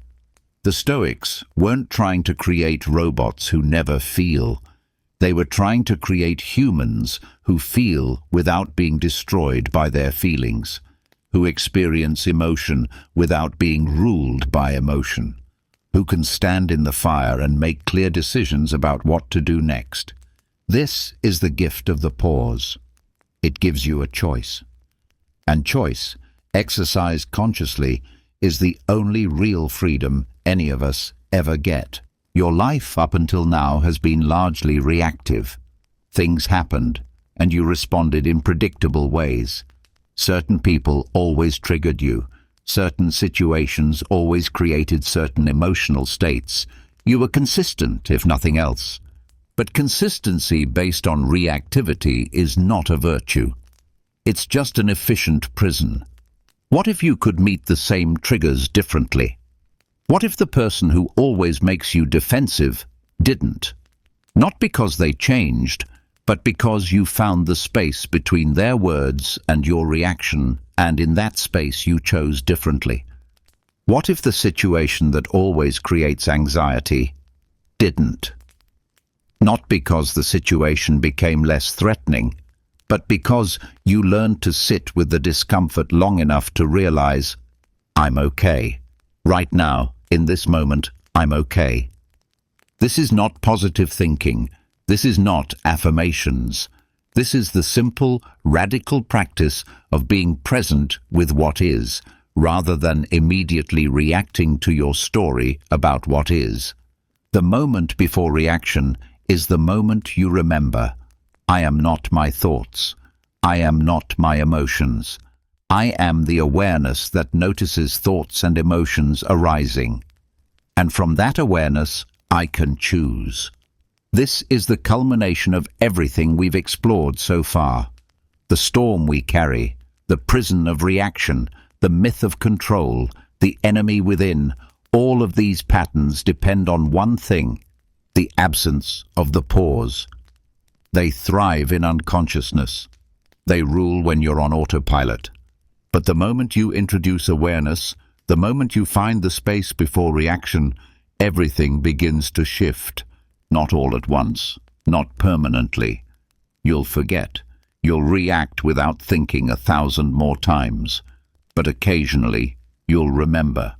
The Stoics weren't trying to create robots who never feel. They were trying to create humans who feel without being destroyed by their feelings, who experience emotion without being ruled by emotion, who can stand in the fire and make clear decisions about what to do next. This is the gift of the pause. It gives you a choice. And choice, exercised consciously, is the only real freedom any of us ever get. Your life up until now has been largely reactive. Things happened, and you responded in predictable ways. Certain people always triggered you. Certain situations always created certain emotional states. You were consistent, if nothing else. But consistency based on reactivity is not a virtue. It's just an efficient prison. What if you could meet the same triggers differently? What if the person who always makes you defensive didn't? Not because they changed, but because you found the space between their words and your reaction, and in that space you chose differently. What if the situation that always creates anxiety didn't? Not because the situation became less threatening, but because you learned to sit with the discomfort long enough to realize, I'm okay. Right now, in this moment, I'm okay. This is not positive thinking. This is not affirmations. This is the simple, radical practice of being present with what is, rather than immediately reacting to your story about what is. The moment before reaction is the moment you remember, I am not my thoughts. I am not my emotions. I am the awareness that notices thoughts and emotions arising. And from that awareness, I can choose. This is the culmination of everything we've explored so far. The storm we carry, the prison of reaction, the myth of control, the enemy within, all of these patterns depend on one thing, the absence of the pause. They thrive in unconsciousness. They rule when you're on autopilot. But the moment you introduce awareness, the moment you find the space before reaction, everything begins to shift. Not all at once, not permanently. You'll forget. You'll react without thinking 1,000 more times. But occasionally, you'll remember.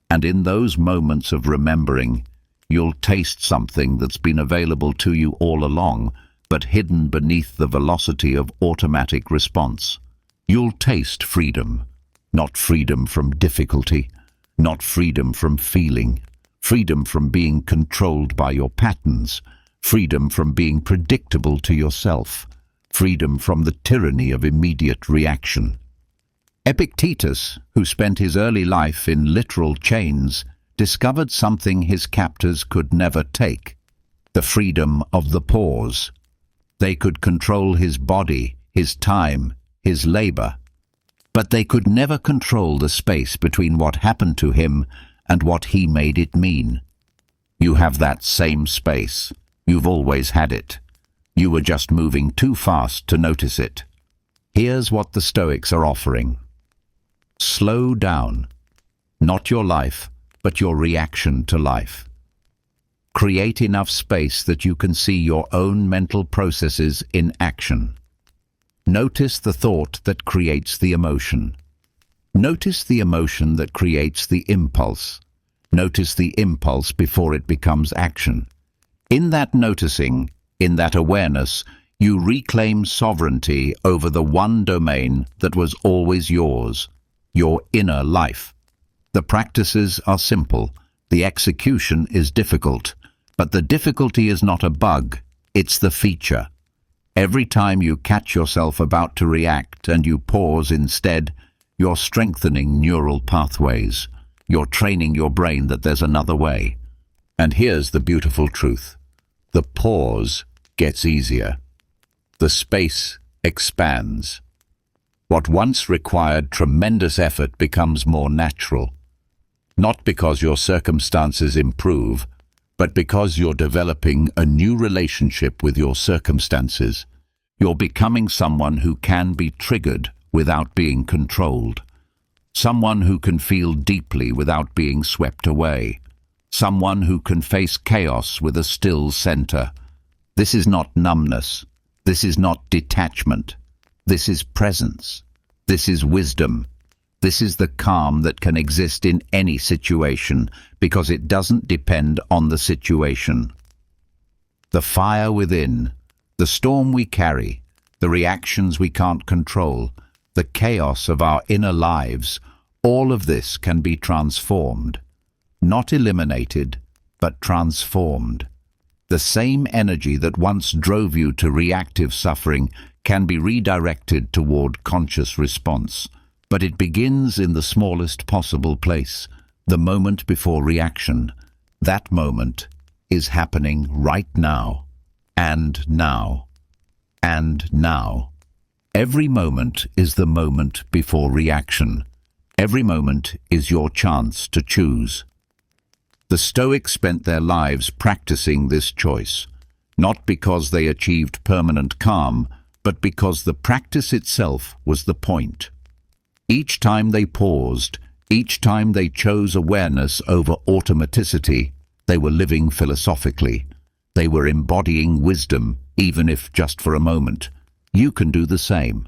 And in those moments of remembering, you'll taste something that's been available to you all along, but hidden beneath the velocity of automatic response. You'll taste freedom. Not freedom from difficulty, not freedom from feeling, freedom from being controlled by your patterns, freedom from being predictable to yourself, freedom from the tyranny of immediate reaction. Epictetus, who spent his early life in literal chains, discovered something his captors could never take, the freedom of the pause. They could control his body, his time, his labor, but they could never control the space between what happened to him and what he made it mean. You have that same space. You've always had it. You were just moving too fast to notice it. Here's what the Stoics are offering. Slow down. Not your life, but your reaction to life. Create enough space that you can see your own mental processes in action. Notice the thought that creates the emotion. Notice the emotion that creates the impulse. Notice the impulse before it becomes action. In that noticing, in that awareness, you reclaim sovereignty over the one domain that was always yours, your inner life. The practices are simple. The execution is difficult. But the difficulty is not a bug, it's the feature. Every time you catch yourself about to react and you pause instead, you're strengthening neural pathways. You're training your brain that there's another way. And here's the beautiful truth. The pause gets easier. The space expands. What once required tremendous effort becomes more natural. Not because your circumstances improve, but because you're developing a new relationship with your circumstances. You're becoming someone who can be triggered without being controlled. Someone who can feel deeply without being swept away. Someone who can face chaos with a still center. This is not numbness. This is not detachment. This is presence. This is wisdom. This is the calm that can exist in any situation because it doesn't depend on the situation. The fire within, the storm we carry, the reactions we can't control, the chaos of our inner lives, all of this can be transformed. Not eliminated, but transformed. The same energy that once drove you to reactive suffering can be redirected toward conscious response. But it begins in the smallest possible place, the moment before reaction. That moment is happening right now, and now, and now. Every moment is the moment before reaction. Every moment is your chance to choose. The Stoics spent their lives practicing this choice, not because they achieved permanent calm, but because the practice itself was the point. Each time they paused, each time they chose awareness over automaticity, they were living philosophically. They were embodying wisdom, even if just for a moment. You can do the same.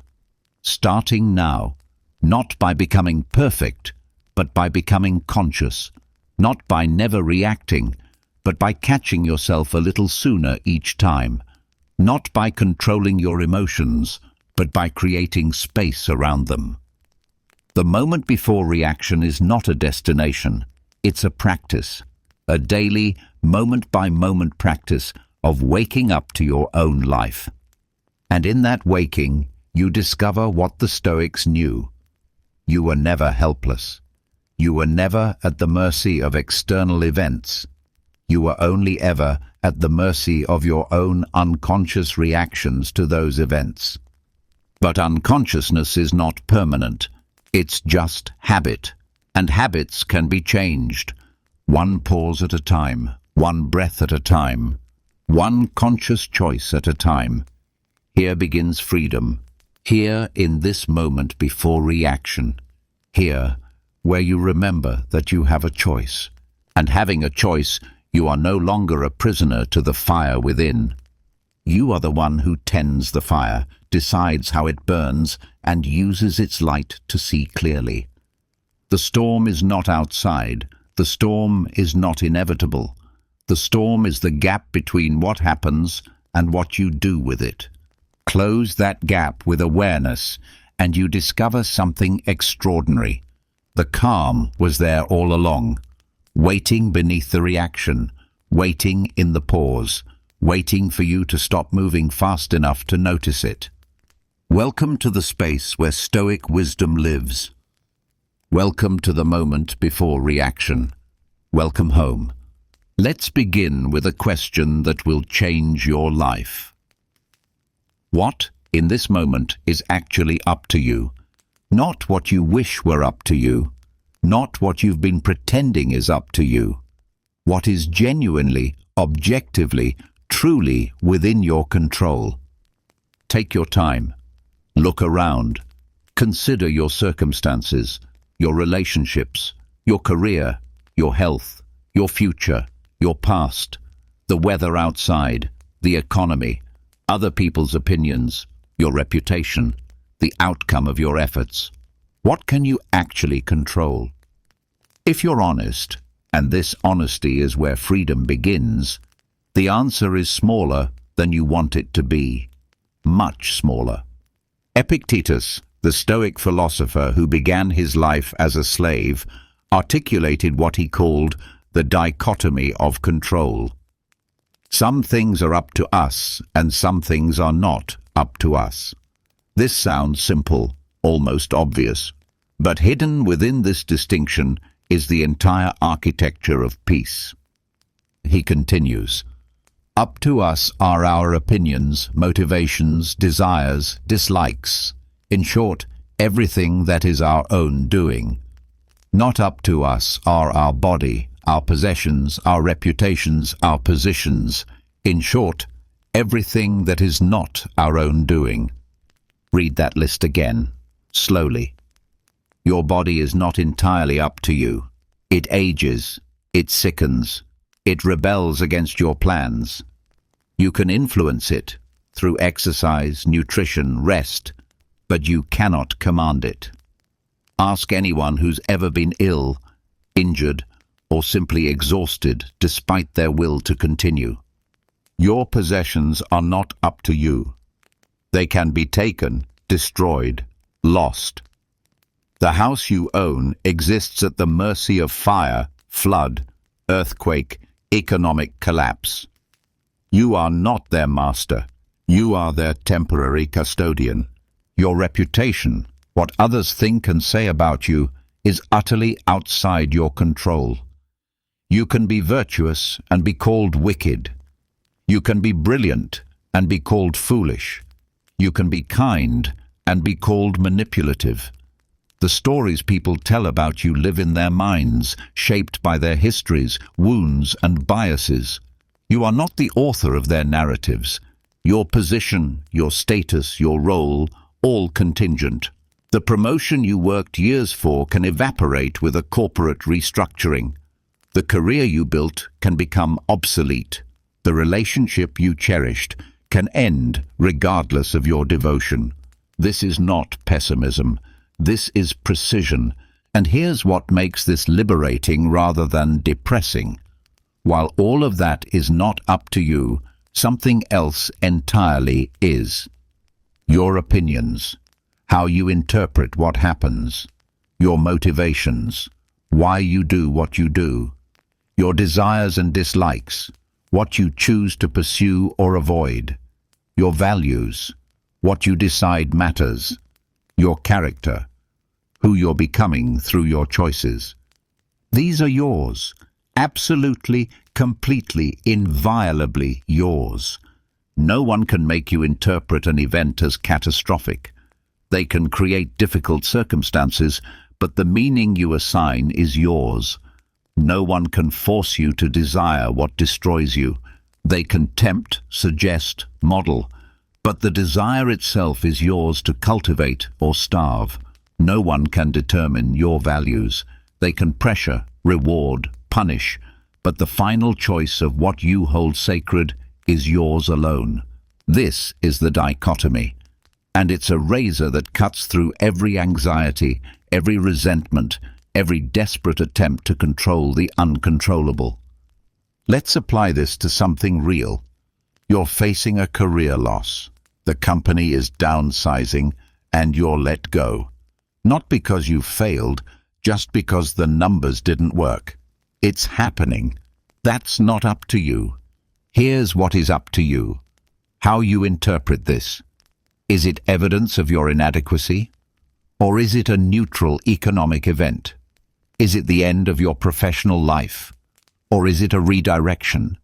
Starting now, not by becoming perfect, but by becoming conscious. Not by never reacting, but by catching yourself a little sooner each time. Not by controlling your emotions, but by creating space around them. The moment before reaction is not a destination, it's a practice. A daily, moment-by-moment practice of waking up to your own life. And in that waking, you discover what the Stoics knew. You were never helpless. You were never at the mercy of external events. You were only ever at the mercy of your own unconscious reactions to those events. But unconsciousness is not permanent. It's just habit. And habits can be changed. One pause at a time, one breath at a time, one conscious choice at a time. Here begins freedom. Here in this moment before reaction. Here, where you remember that you have a choice. And having a choice, you are no longer a prisoner to the fire within. You are the one who tends the fire, decides how it burns, and uses its light to see clearly. The storm is not outside. The storm is not inevitable. The storm is the gap between what happens and what you do with it. Close that gap with awareness, and you discover something extraordinary. The calm was there all along, waiting beneath the reaction, waiting in the pause, waiting for you to stop moving fast enough to notice it. Welcome to the space where Stoic wisdom lives. Welcome to the moment before reaction. Welcome home. Let's begin with a question that will change your life. What, in this moment, is actually up to you? Not what you wish were up to you. Not what you've been pretending is up to you. What is genuinely, objectively, truly within your control. Take your time. Look around. Consider your circumstances, your relationships, your career, your health, your future, your past, the weather outside, the economy, other people's opinions, your reputation, the outcome of your efforts. What can you actually control? If you're honest, and this honesty is where freedom begins, the answer is smaller than you want it to be. Much smaller. Epictetus, the Stoic philosopher who began his life as a slave, articulated what he called the dichotomy of control. Some things are up to us, and some things are not up to us. This sounds simple, almost obvious, but hidden within this distinction is the entire architecture of peace. He continues, "Up to us are our opinions, motivations, desires, dislikes. In short, everything that is our own doing. Not up to us are our body, our possessions, our reputations, our positions. In short, everything that is not our own doing. Read that list again, slowly. Your body is not entirely up to you. It ages, it sickens, it rebels against your plans. You can influence it through exercise, nutrition, rest, but you cannot command it. Ask anyone who's ever been ill, injured, or simply exhausted despite their will to continue. Your possessions are not up to you. They can be taken, destroyed, lost. The house you own exists at the mercy of fire, flood, earthquake, economic collapse. You are not their master. You are their temporary custodian. Your reputation, what others think and say about you, is utterly outside your control. You can be virtuous and be called wicked. You can be brilliant and be called foolish. You can be kind and be called manipulative. The stories people tell about you live in their minds, shaped by their histories, wounds, and biases. You are not the author of their narratives. Your position, your status, your role, all contingent. The promotion you worked years for can evaporate with a corporate restructuring. The career you built can become obsolete. The relationship you cherished can end regardless of your devotion. This is not pessimism. This is precision. And here's what makes this liberating rather than depressing. While all of that is not up to you, something else entirely is. Your opinions, how you interpret what happens, your motivations, why you do what you do, your desires and dislikes, what you choose to pursue or avoid, your values, what you decide matters, your character, who you're becoming through your choices. These are yours, absolutely, completely, inviolably yours. No one can make you interpret an event as catastrophic. They can create difficult circumstances, but the meaning you assign is yours. No one can force you to desire what destroys you. They can tempt, suggest, model, but the desire itself is yours to cultivate or starve. No one can determine your values. They can pressure, reward, punish, but the final choice of what you hold sacred is yours alone. This is the dichotomy, and it's a razor that cuts through every anxiety, every resentment, every desperate attempt to control the uncontrollable. Let's apply this to something real. You're facing a career loss. The company is downsizing, and you're let go. Not because you failed, just because the numbers didn't work. It's happening. That's not up to you. Here's what is up to you. How you interpret this. Is it evidence of your inadequacy? Or is it a neutral economic event? Is it the end of your professional life? Or is it a redirection?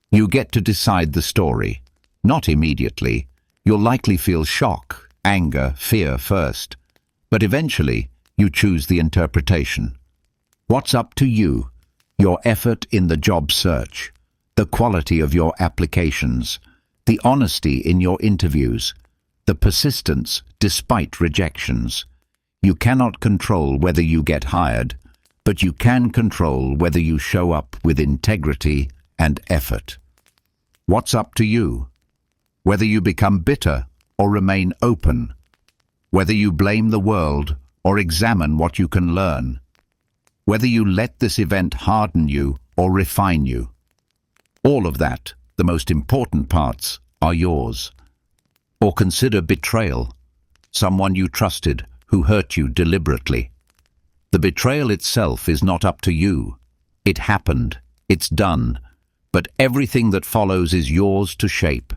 You get to decide the story. Not immediately. You'll likely feel shock, anger, fear first. But eventually, you choose the interpretation. What's up to you? Your effort in the job search, the quality of your applications, the honesty in your interviews, the persistence despite rejections. You cannot control whether you get hired, but you can control whether you show up with integrity and effort. What's up to you? Whether you become bitter or remain open, whether you blame the world or examine what you can learn, whether you let this event harden you or refine you. All of that, the most important parts, are yours. Or consider betrayal, someone you trusted who hurt you deliberately. The betrayal itself is not up to you. It happened, it's done, but everything that follows is yours to shape.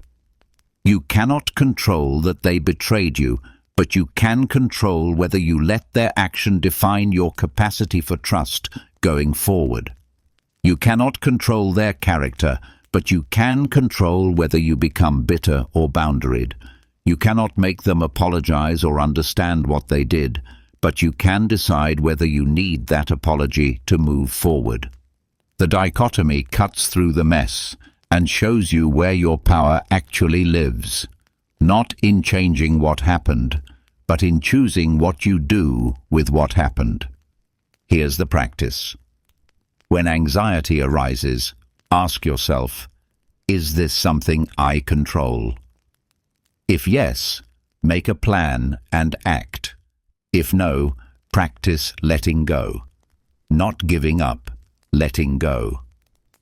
You cannot control that they betrayed you, but you can control whether you let their action define your capacity for trust going forward. You cannot control their character, but you can control whether you become bitter or boundaried. You cannot make them apologize or understand what they did, but you can decide whether you need that apology to move forward. The dichotomy cuts through the mess and shows you where your power actually lives, not in changing what happened, but in choosing what you do with what happened. Here's the practice. When anxiety arises, ask yourself, is this something I control? If yes, make a plan and act. If no, practice letting go. Not giving up, letting go.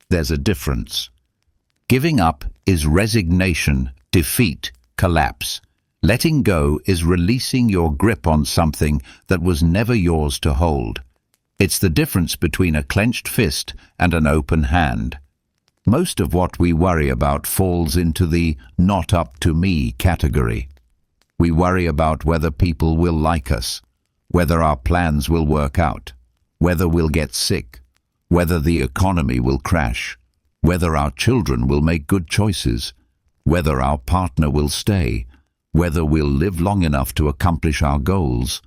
There's a difference. Giving up is resignation, defeat, collapse. Letting go is releasing your grip on something that was never yours to hold. It's the difference between a clenched fist and an open hand. Most of what we worry about falls into the "not up to me" category. We worry about whether people will like us, whether our plans will work out, whether we'll get sick, whether the economy will crash, whether our children will make good choices, whether our partner will stay, whether we'll live long enough to accomplish our goals.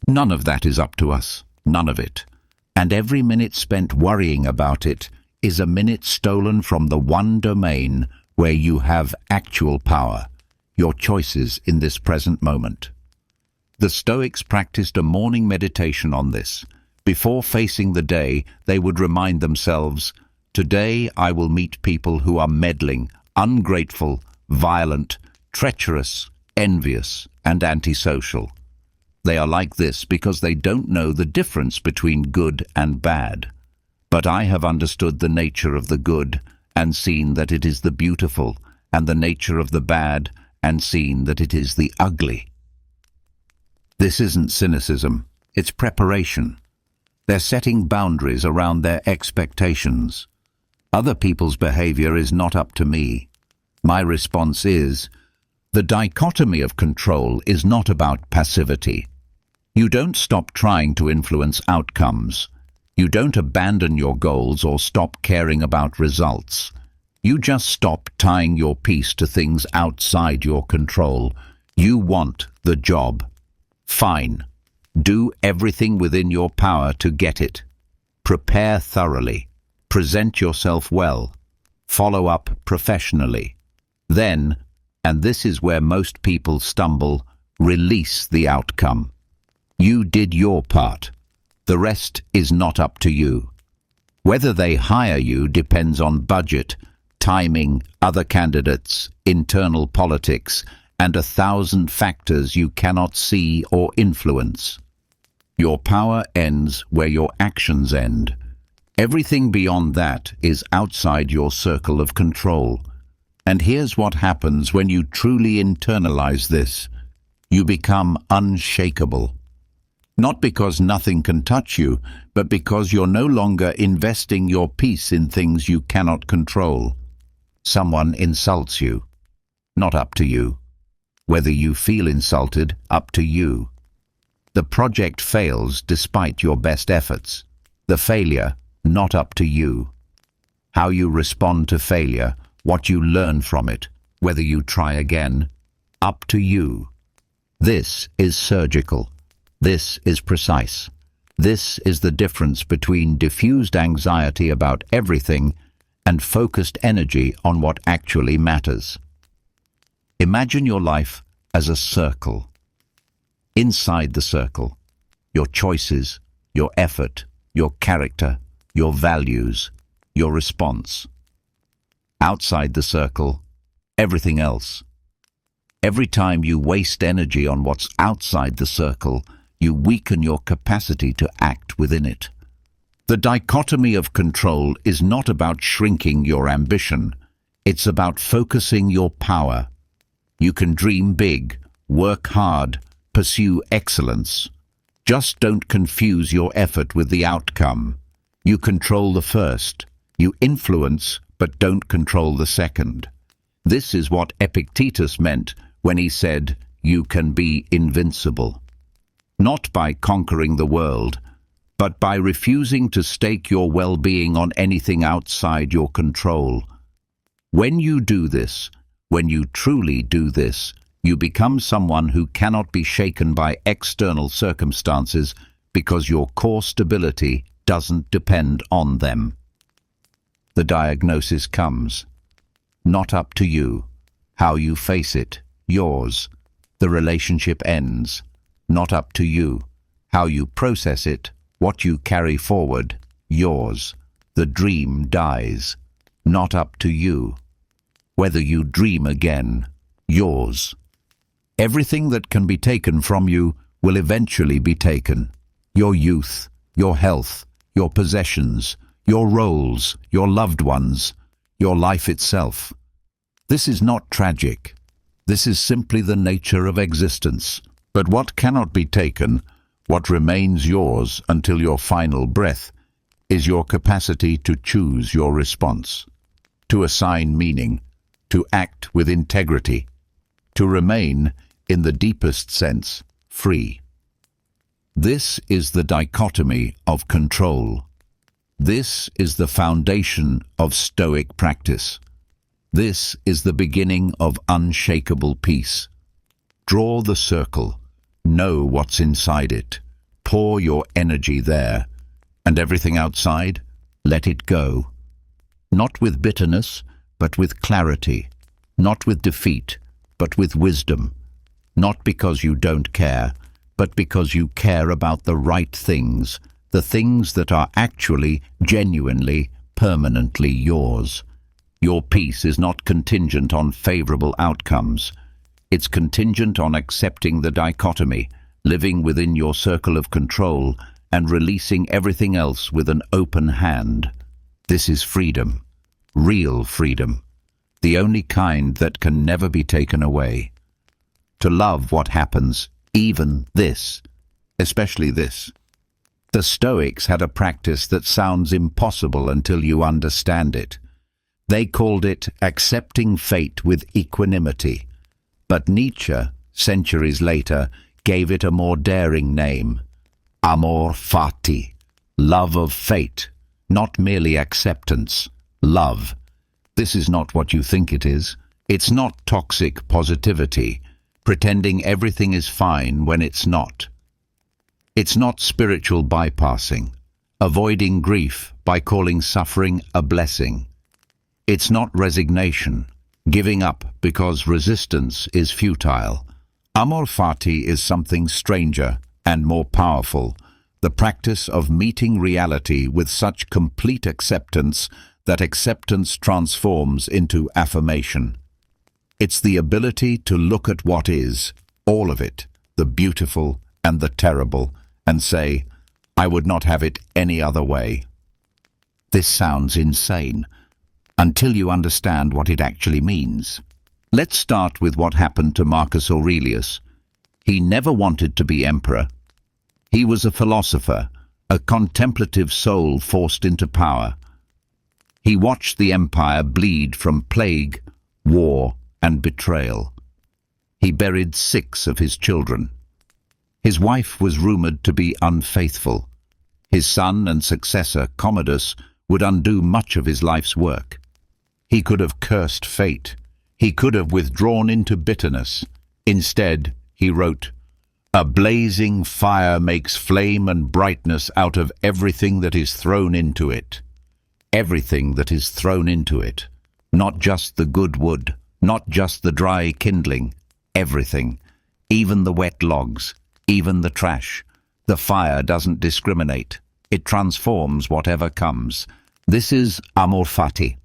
None of that is up to us, none of it. And every minute spent worrying about it is a minute stolen from the one domain where you have actual power, your choices in this present moment. The Stoics practiced a morning meditation on this. Before facing the day, they would remind themselves, "Today I will meet people who are meddling, ungrateful, violent, treacherous, envious, and antisocial. They are like this because they don't know the difference between good and bad. But I have understood the nature of the good and seen that it is the beautiful, and the nature of the bad and seen that it is the ugly." This isn't cynicism, it's preparation. They're setting boundaries around their expectations. Other people's behavior is not up to me. My response is, the dichotomy of control is not about passivity. You don't stop trying to influence outcomes. You don't abandon your goals or stop caring about results. You just stop tying your peace to things outside your control. You want the job. Fine. Do everything within your power to get it. Prepare thoroughly. Present yourself well. Follow up professionally. Then, and this is where most people stumble, release the outcome. You did your part. The rest is not up to you. Whether they hire you depends on budget, timing, other candidates, internal politics, and 1,000 factors you cannot see or influence. Your power ends where your actions end. Everything beyond that is outside your circle of control. And here's what happens when you truly internalize this. You become unshakable. Not because nothing can touch you, but because you're no longer investing your peace in things you cannot control. Someone insults you. Not up to you. Whether you feel insulted, up to you. The project fails despite your best efforts. The failure, not up to you. How you respond to failure, what you learn from it, whether you try again, up to you. This is surgical. This is precise. This is the difference between diffused anxiety about everything and focused energy on what actually matters. Imagine your life as a circle. Inside the circle, your choices, your effort, your character, your values, your response. Outside the circle, everything else. Every time you waste energy on what's outside the circle, you weaken your capacity to act within it. The dichotomy of control is not about shrinking your ambition. It's about focusing your power. You can dream big, work hard, pursue excellence. Just don't confuse your effort with the outcome. You control the first. You influence, but don't control the second. This is what Epictetus meant when he said, "You can be invincible." Not by conquering the world, but by refusing to stake your well-being on anything outside your control. When you do this, when you truly do this, You become someone who cannot be shaken by external circumstances because your core stability doesn't depend on them. The diagnosis comes. Not up to you. How you face it, yours. The relationship ends. Not up to you. How you process it, what you carry forward, yours. The dream dies. Not up to you. Whether you dream again, yours. Everything that can be taken from you will eventually be taken. Your youth, your health, your possessions, your roles, your loved ones, your life itself. This is not tragic. This is simply the nature of existence. But what cannot be taken, what remains yours until your final breath, is your capacity to choose your response, to assign meaning, to act with integrity, to remain, in the deepest sense, free. This is the dichotomy of control. This is the foundation of Stoic practice. This is the beginning of unshakable peace. Draw the circle. Know what's inside it. Pour your energy there. And everything outside, let it go. Not with bitterness, but with clarity. Not with defeat, but with wisdom. Not because you don't care, but because you care about the right things, the things that are actually, genuinely, permanently yours. Your peace is not contingent on favorable outcomes. It's contingent on accepting the dichotomy, living within your circle of control, and releasing everything else with an open hand. This is freedom, real freedom, the only kind that can never be taken away. To love what happens, even this, especially this. The Stoics had a practice that sounds impossible until you understand it. They called it accepting fate with equanimity. But Nietzsche, centuries later, gave it a more daring name. Amor fati, love of fate, not merely acceptance, love. This is not what you think it is. It's not toxic positivity, pretending everything is fine when it's not. It's not spiritual bypassing, avoiding grief by calling suffering a blessing. It's not resignation, giving up because resistance is futile. Amor fati is something stranger and more powerful, the practice of meeting reality with such complete acceptance that acceptance transforms into affirmation. It's the ability to look at what is, all of it, the beautiful and the terrible, and say, I would not have it any other way. This sounds insane, until you understand what it actually means. Let's start with what happened to Marcus Aurelius. He never wanted to be emperor. He was a philosopher, a contemplative soul forced into power. He watched the empire bleed from plague, war, and betrayal. He buried 6 of his children. His wife was rumored to be unfaithful. His son and successor, Commodus, would undo much of his life's work. He could have cursed fate. He could have withdrawn into bitterness. Instead, he wrote, "A blazing fire makes flame and brightness out of everything that is thrown into it." Everything that is thrown into it. Not just the good wood, not just the dry kindling. Everything. Even the wet logs, even the trash. The fire doesn't discriminate. It transforms whatever comes. This is amor fati,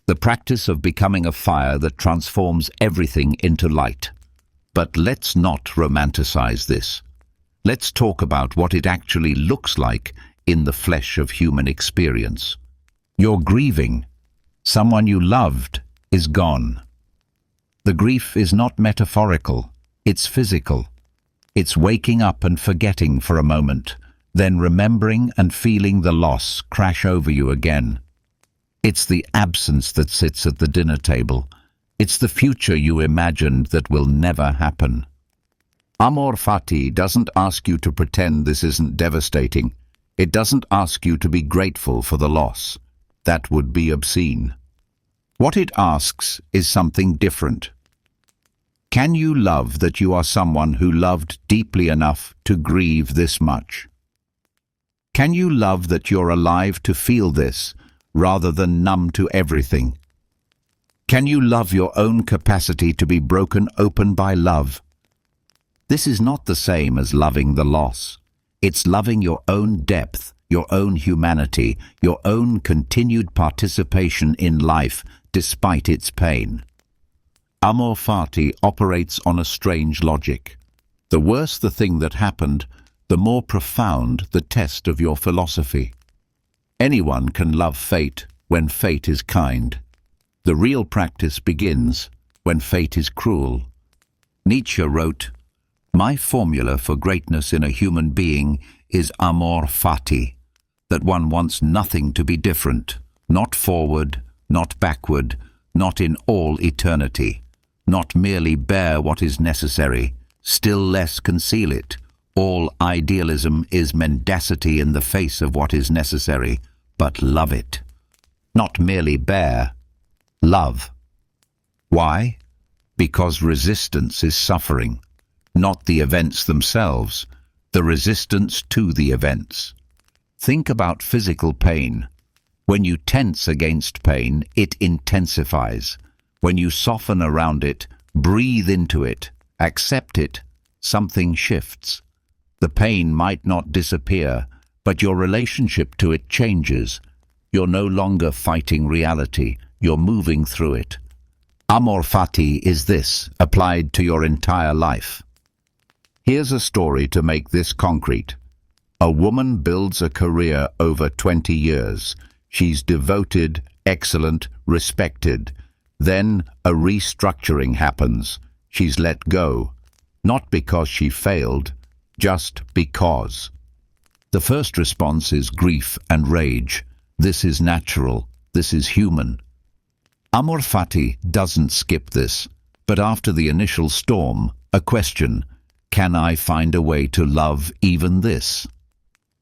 the practice of becoming a fire that transforms everything into light. But let's not romanticize this. Let's talk about what it actually looks like in the flesh of human experience. You're grieving. Someone you loved is gone. The grief is not metaphorical, it's physical. It's waking up and forgetting for a moment, then remembering and feeling the loss crash over you again. It's the absence that sits at the dinner table. It's the future you imagined that will never happen. Amor fati doesn't ask you to pretend this isn't devastating. It doesn't ask you to be grateful for the loss. That would be obscene. What it asks is something different. Can you love that you are someone who loved deeply enough to grieve this much? Can you love that you're alive to feel this, rather than numb to everything? Can you love your own capacity to be broken open by love? This is not the same as loving the loss. It's loving your own depth, your own humanity, your own continued participation in life despite its pain. Amor fati operates on a strange logic. The worse the thing that happened, the more profound the test of your philosophy. Anyone can love fate when fate is kind. The real practice begins when fate is cruel. Nietzsche wrote, "My formula for greatness in a human being is amor fati, that one wants nothing to be different, not forward, not backward, not in all eternity, not merely bear what is necessary, still less conceal it. All idealism is mendacity in the face of what is necessary, but love it. Not merely bear, love." Why? Because resistance is suffering, not the events themselves, the resistance to the events. Think about physical pain. When you tense against pain, it intensifies. When you soften around it, breathe into it, accept it, something shifts. The pain might not disappear, but your relationship to it changes. You're no longer fighting reality, you're moving through it. Amor fati is this, applied to your entire life. Here's a story to make this concrete. A woman builds a career over 20 years. She's devoted, excellent, respected. Then a restructuring happens. She's let go, not because she failed, just because. The first response is grief and rage. This is natural. This is human. Amor fati doesn't skip this, but after the initial storm, a question: can I find a way to love even this?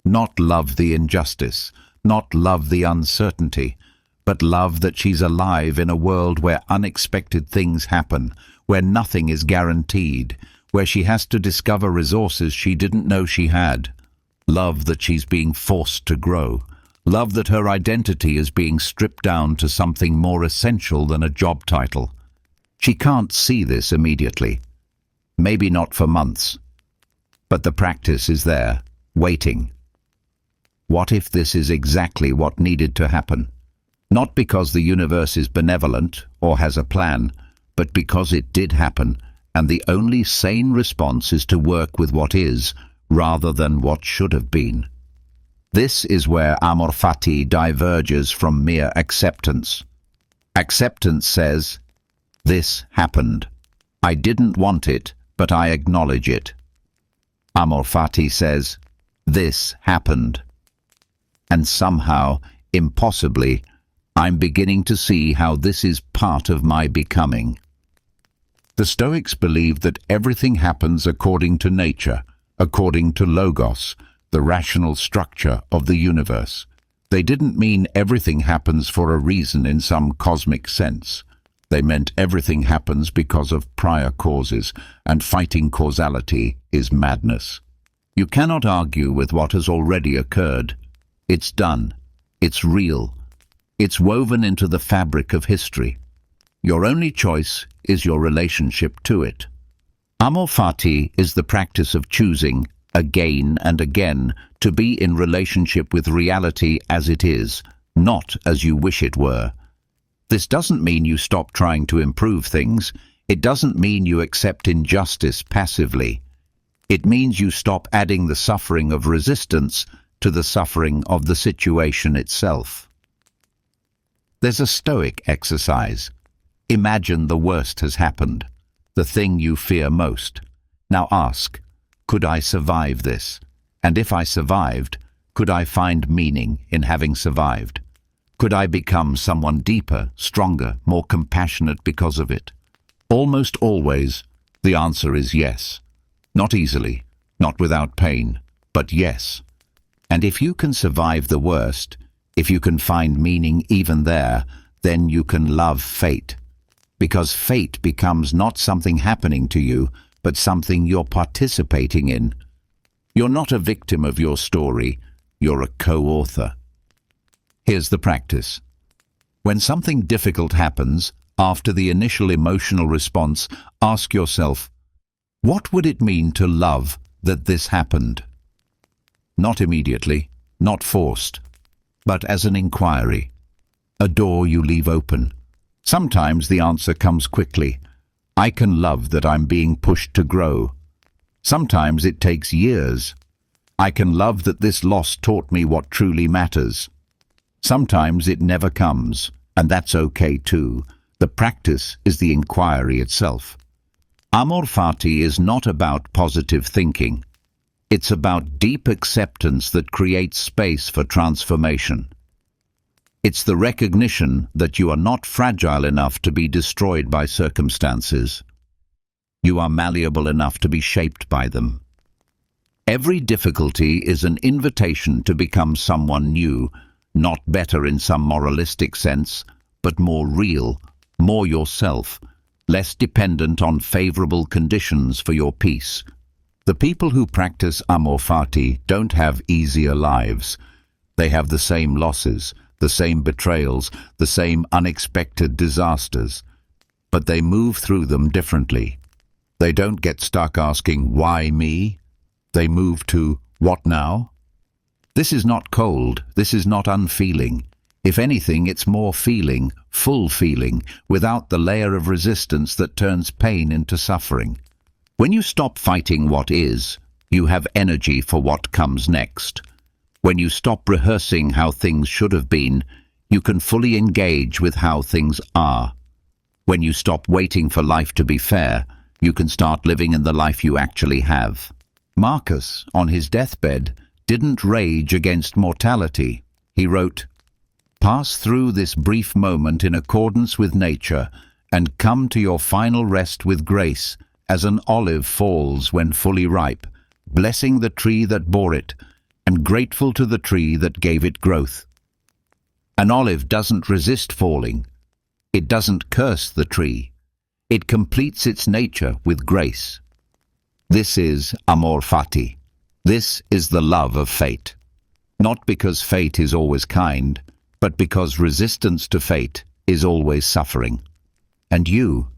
Not love the injustice, not love the uncertainty, but love that she's alive in a world where unexpected things happen, where nothing is guaranteed, where she has to discover resources she didn't know she had. Love that she's being forced to grow. Love that her identity is being stripped down to something more essential than a job title. She can't see this immediately. Maybe not for months. But the practice is there, waiting. What if this is exactly what needed to happen? Not because the universe is benevolent or has a plan, but because it did happen, and the only sane response is to work with what is, rather than what should have been. This is where amor fati diverges from mere acceptance. Acceptance says, this happened. I didn't want it, but I acknowledge it. Amor fati says, this happened. And somehow, impossibly, I'm beginning to see how this is part of my becoming. The Stoics believed that everything happens according to nature, according to logos, the rational structure of the universe. They didn't mean everything happens for a reason in some cosmic sense. They meant everything happens because of prior causes, and fighting causality is madness. You cannot argue with what has already occurred. It's done. It's real. It's woven into the fabric of history. Your only choice is your relationship to it. Amor fati is the practice of choosing, again and again, to be in relationship with reality as it is, not as you wish it were. This doesn't mean you stop trying to improve things. It doesn't mean you accept injustice passively. It means you stop adding the suffering of resistance to the suffering of the situation itself. There's a Stoic exercise. Imagine the worst has happened, the thing you fear most. Now ask, could I survive this? And if I survived, could I find meaning in having survived? Could I become someone deeper, stronger, more compassionate because of it? Almost always, the answer is yes. Not easily, not without pain, but yes. And if you can survive the worst, if you can find meaning even there, then you can love fate. because fate becomes not something happening to you, but something you're participating in. You're not a victim of your story, you're a co-author. Here's the practice. When something difficult happens, after the initial emotional response, ask yourself, what would it mean to love that this happened? Not immediately, not forced, but as an inquiry, a door you leave open. Sometimes the answer comes quickly. I can love that I'm being pushed to grow. Sometimes it takes years. I can love that this loss taught me what truly matters. Sometimes it never comes, and that's okay too. The practice is the inquiry itself. Amor fati is not about positive thinking. It's about deep acceptance that creates space for transformation. It's the recognition that you are not fragile enough to be destroyed by circumstances. You are malleable enough to be shaped by them. Every difficulty is an invitation to become someone new, not better in some moralistic sense, but more real, more yourself, less dependent on favorable conditions for your peace. The people who practice amor fati don't have easier lives. They have the same losses, the same betrayals, the same unexpected disasters. But they move through them differently. They don't get stuck asking, why me? They move to, what now? This is not cold, this is not unfeeling. If anything, it's more feeling, full feeling, without the layer of resistance that turns pain into suffering. When you stop fighting what is, you have energy for what comes next. When you stop rehearsing how things should have been, you can fully engage with how things are. When you stop waiting for life to be fair, you can start living in the life you actually have. Marcus, on his deathbed, didn't rage against mortality. He wrote, "Pass through this brief moment in accordance with nature and come to your final rest with grace, as an olive falls when fully ripe, blessing the tree that bore it, and grateful to the tree that gave it growth." An olive doesn't resist falling. It doesn't curse the tree. It completes its nature with grace. This is amor fati. This is the love of fate. Not because fate is always kind, but because resistance to fate is always suffering. And you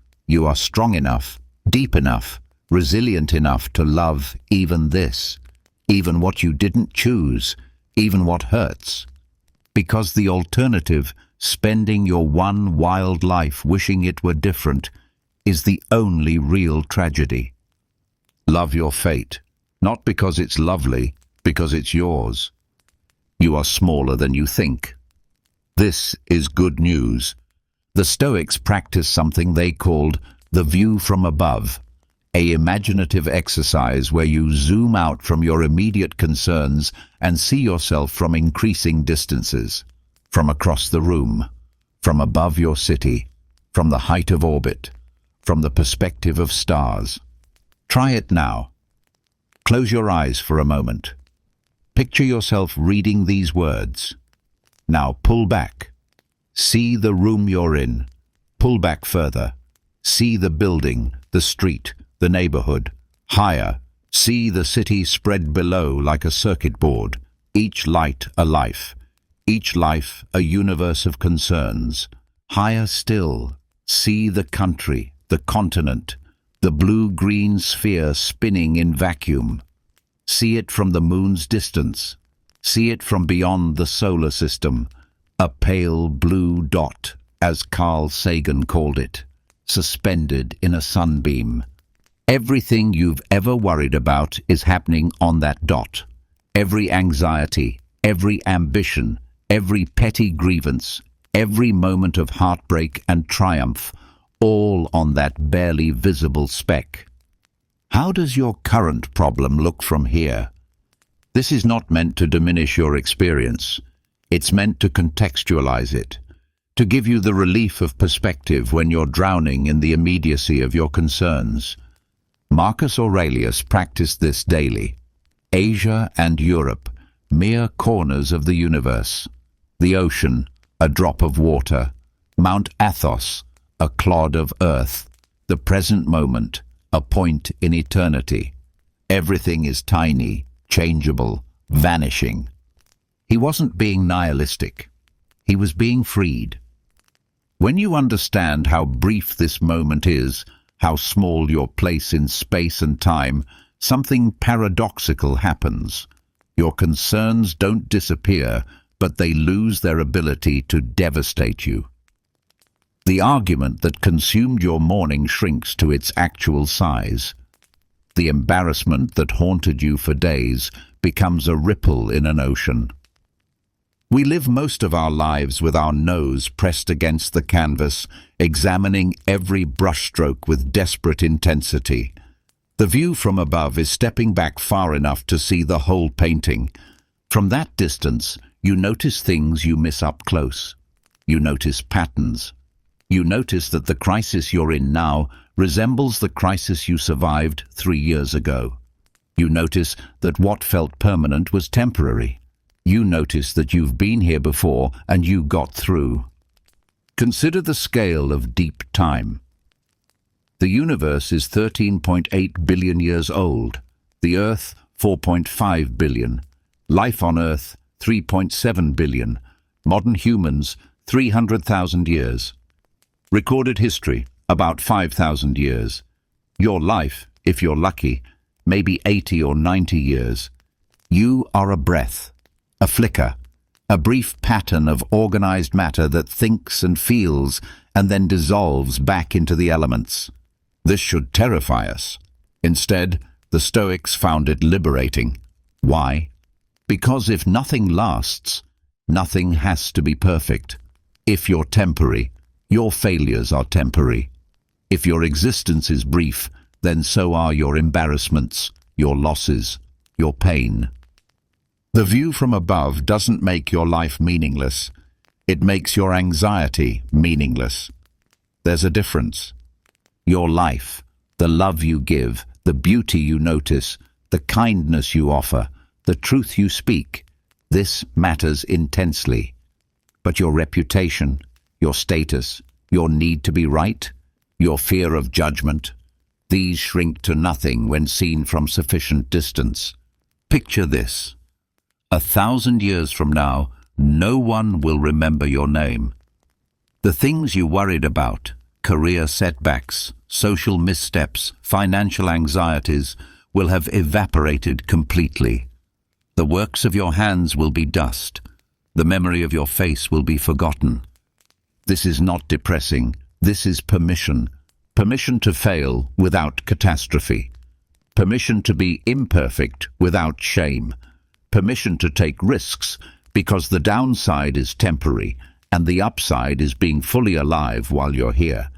are strong enough, deep enough, resilient enough to love even this, even what you didn't choose, even what hurts. Because the alternative, spending your one wild life wishing it were different, is the only real tragedy. Love your fate, not because it's lovely, because it's yours. You are smaller than you think. This is good news. The Stoics practiced something they called the view from above, an imaginative exercise where you zoom out from your immediate concerns and see yourself from increasing distances, from across the room, from above your city, from the height of orbit, from the perspective of stars. Try it now. Close your eyes for a moment. Picture yourself reading these words. Now pull back. See the room you're in. Pull back further. See the building, the street, the neighborhood. Higher. See the city spread below like a circuit board. Each light a life. Each life a universe of concerns. Higher still. See the country, the continent, the blue-green sphere spinning in vacuum. See it from the moon's distance. See it from beyond the solar system. A pale blue dot, as Carl Sagan called it, suspended in a sunbeam. Everything you've ever worried about is happening on that dot. Every anxiety, every ambition, every petty grievance, every moment of heartbreak and triumph, all on that barely visible speck. How does your current problem look from here? This is not meant to diminish your experience. It's meant to contextualize it, to give you the relief of perspective when you're drowning in the immediacy of your concerns. Marcus Aurelius practiced this daily. Asia and Europe, mere corners of the universe. The ocean, a drop of water. Mount Athos, a clod of earth, the present moment, a point in eternity. Everything is tiny, changeable, vanishing. He wasn't being nihilistic. He was being freed. When you understand how brief this moment is, how small your place in space and time, something paradoxical happens. Your concerns don't disappear, but they lose their ability to devastate you. The argument that consumed your morning shrinks to its actual size. The embarrassment that haunted you for days becomes a ripple in an ocean. We live most of our lives with our nose pressed against the canvas, examining every brushstroke with desperate intensity. The view from above is stepping back far enough to see the whole painting. From that distance, you notice things you miss up close. You notice patterns. You notice that the crisis you're in now resembles the crisis you survived 3 years ago. You notice that what felt permanent was temporary. You notice that you've been here before and you got through. Consider the scale of deep time. The universe is 13.8 billion years old, the Earth 4.5 billion, life on Earth 3.7 billion, modern humans 300,000 years. Recorded history about 5,000 years. Your life, if you're lucky, maybe 80 or 90 years. You are a breath, a flicker, a brief pattern of organized matter that thinks and feels and then dissolves back into the elements. This should terrify us. Instead, the Stoics found it liberating. Why? Because if nothing lasts, nothing has to be perfect. If you're temporary, your failures are temporary. If your existence is brief, then so are your embarrassments, your losses, your pain. The view from above doesn't make your life meaningless. It makes your anxiety meaningless. There's a difference. Your life, the love you give, the beauty you notice, the kindness you offer, the truth you speak, this matters intensely. But your reputation, your status, your need to be right, your fear of judgment, these shrink to nothing when seen from sufficient distance. Picture this. 1,000 years from now, no one will remember your name. The things you worried about, career setbacks, social missteps, financial anxieties, will have evaporated completely. The works of your hands will be dust. The memory of your face will be forgotten. This is not depressing. This is permission. Permission to fail without catastrophe. Permission to be imperfect without shame. Permission to take risks because the downside is temporary and the upside is being fully alive while you're here.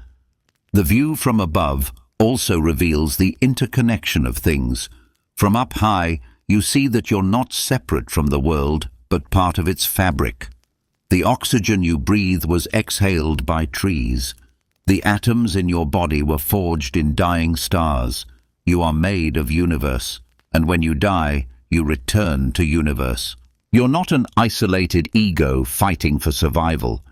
The view from above also reveals the interconnection of things. From up high, you see that you're not separate from the world, but part of its fabric. The oxygen you breathe was exhaled by trees. The atoms in your body were forged in dying stars. You are made of universe, and when you die, you return to universe. You're not an isolated ego fighting for survival.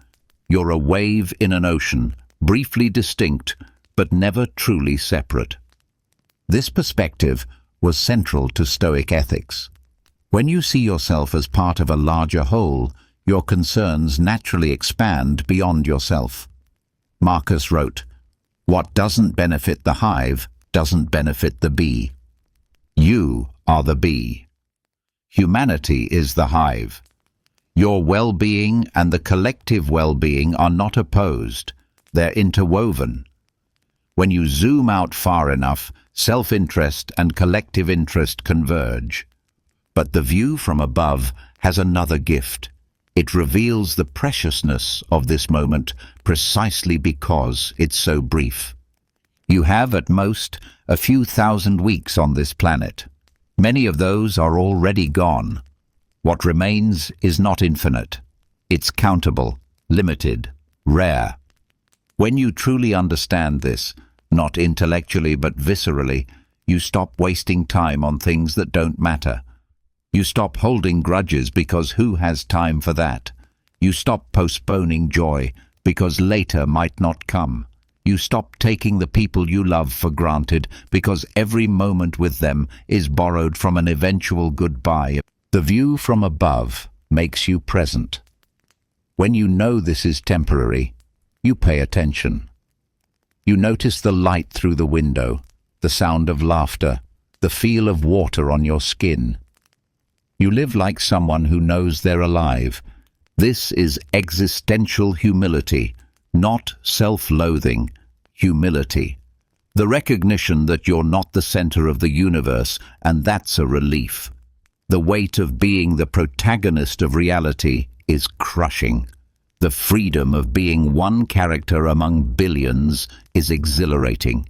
You're a wave in an ocean, briefly distinct, but never truly separate. This perspective was central to Stoic ethics. When you see yourself as part of a larger whole, your concerns naturally expand beyond yourself. Marcus wrote, "What doesn't benefit the hive doesn't benefit the bee. You are the bee. Humanity is the hive. Your well-being and the collective well-being are not opposed. They're interwoven. When you zoom out far enough, self-interest and collective interest converge. But the view from above has another gift. It reveals the preciousness of this moment precisely because it's so brief. You have, at most, a few thousand weeks on this planet. Many of those are already gone. What remains is not infinite. It's countable, limited, rare. When you truly understand this, not intellectually but viscerally, you stop wasting time on things that don't matter. You stop holding grudges because who has time for that? You stop postponing joy because later might not come. You stop taking the people you love for granted because every moment with them is borrowed from an eventual goodbye. The view from above makes you present. When you know this is temporary, you pay attention. You notice the light through the window, the sound of laughter, the feel of water on your skin. You live like someone who knows they're alive. This is existential humility, not self-loathing, humility. The recognition that you're not the center of the universe, and that's a relief. The weight of being the protagonist of reality is crushing. The freedom of being one character among billions is exhilarating.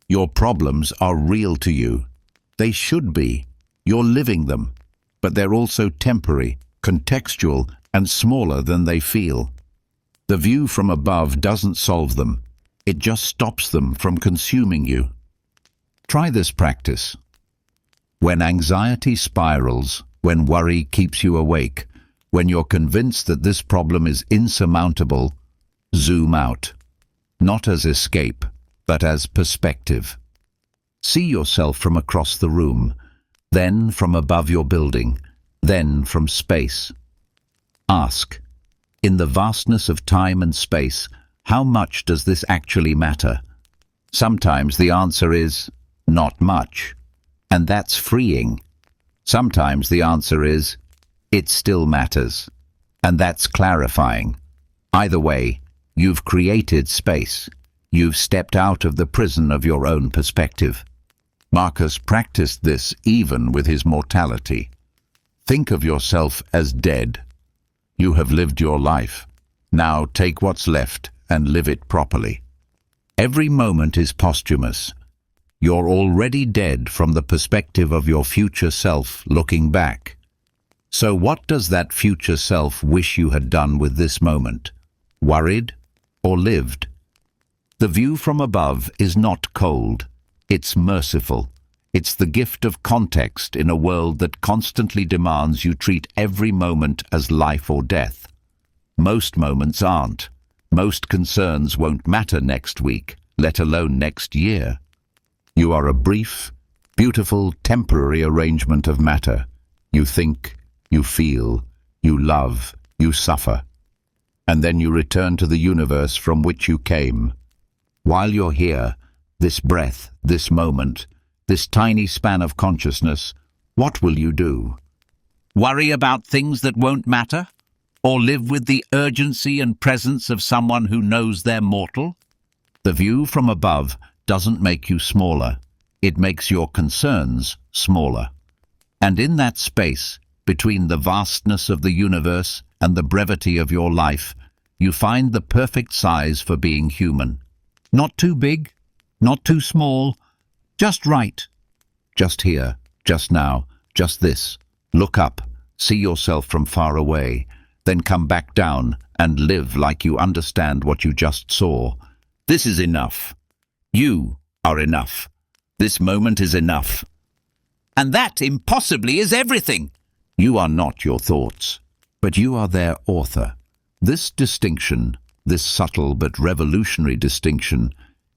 Your problems are real to you. They should be. You're living them. But they're also temporary, contextual, and smaller than they feel. The view from above doesn't solve them. It just stops them from consuming you. Try this practice. When anxiety spirals, when worry keeps you awake, when you're convinced that this problem is insurmountable, zoom out. Not as escape, but as perspective. See yourself from across the room, then from above your building, then from space. Ask, in the vastness of time and space, how much does this actually matter? Sometimes the answer is, not much. And that's freeing. Sometimes the answer is, it still matters. And that's clarifying. Either way, you've created space. You've stepped out of the prison of your own perspective. Marcus practiced this even with his mortality. Think of yourself as dead. You have lived your life. Now take what's left and live it properly. Every moment is posthumous. You're already dead from the perspective of your future self looking back. So what does that future self wish you had done with this moment? Worried or lived? The view from above is not cold. It's merciful. It's the gift of context in a world that constantly demands you treat every moment as life or death. Most moments aren't. Most concerns won't matter next week, let alone next year. You are a brief, beautiful, temporary arrangement of matter. You think, you feel, you love, you suffer. And then you return to the universe from which you came. While you're here, this breath, this moment, this tiny span of consciousness, what will you do? Worry about things that won't matter? Or live with the urgency and presence of someone who knows they're mortal? The view from above doesn't make you smaller. It makes your concerns smaller. And in that space, between the vastness of the universe and the brevity of your life, you find the perfect size for being human. Not too big, not too small, just right. Just here, just now, just this. Look up, see yourself from far away, then come back down and live like you understand what you just saw. This is enough. You are enough. This moment is enough. And that impossibly is everything. You are not your thoughts, but you are their author. This distinction, this subtle but revolutionary distinction,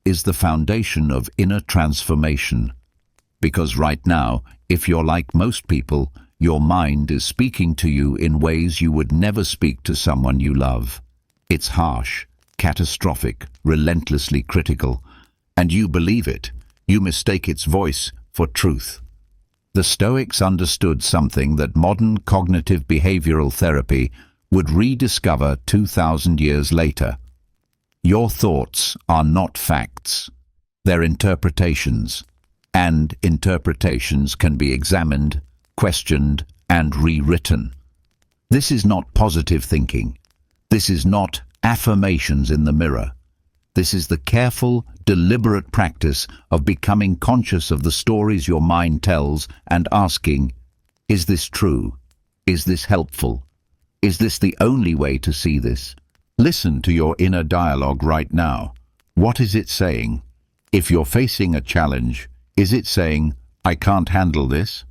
is the foundation of inner transformation. Because right now, if you're like most people, your mind is speaking to you in ways you would never speak to someone you love. It's harsh, catastrophic, relentlessly critical, and you believe it. You mistake its voice for truth. The Stoics understood something that modern cognitive behavioral therapy would rediscover 2,000 years later. Your thoughts are not facts. They're interpretations, and interpretations can be examined, questioned, and rewritten. This is not positive thinking. This is not affirmations in the mirror. This is the careful, deliberate practice of becoming conscious of the stories your mind tells and asking, is this true? Is this helpful? Is this the only way to see this? Listen to your inner dialogue right now. What is it saying? If you're facing a challenge, is it saying, I can't handle this?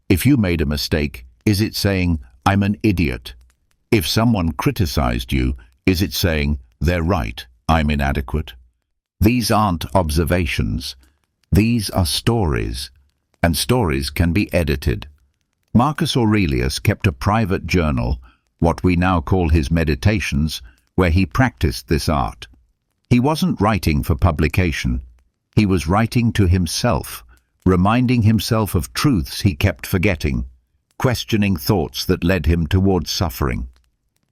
If you made a mistake, is it saying, I'm an idiot? If someone criticized you, is it saying, they're right, I'm inadequate? These aren't observations. These are stories, and stories can be edited. Marcus Aurelius kept a private journal, what we now call his Meditations, where he practiced this art. He wasn't writing for publication. He was writing to himself, reminding himself of truths he kept forgetting, questioning thoughts that led him towards suffering.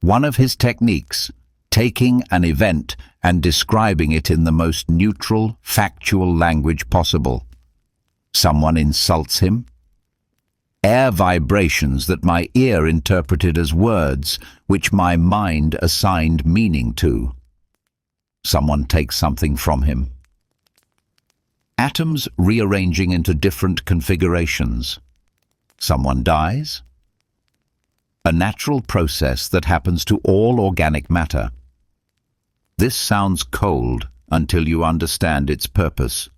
One of his techniques, taking an event and describing it in the most neutral, factual language possible. Someone insults him. Air vibrations that my ear interpreted as words which my mind assigned meaning to. Someone takes something from him. Atoms rearranging into different configurations. Someone dies. A natural process that happens to all organic matter. This sounds cold until you understand its purpose.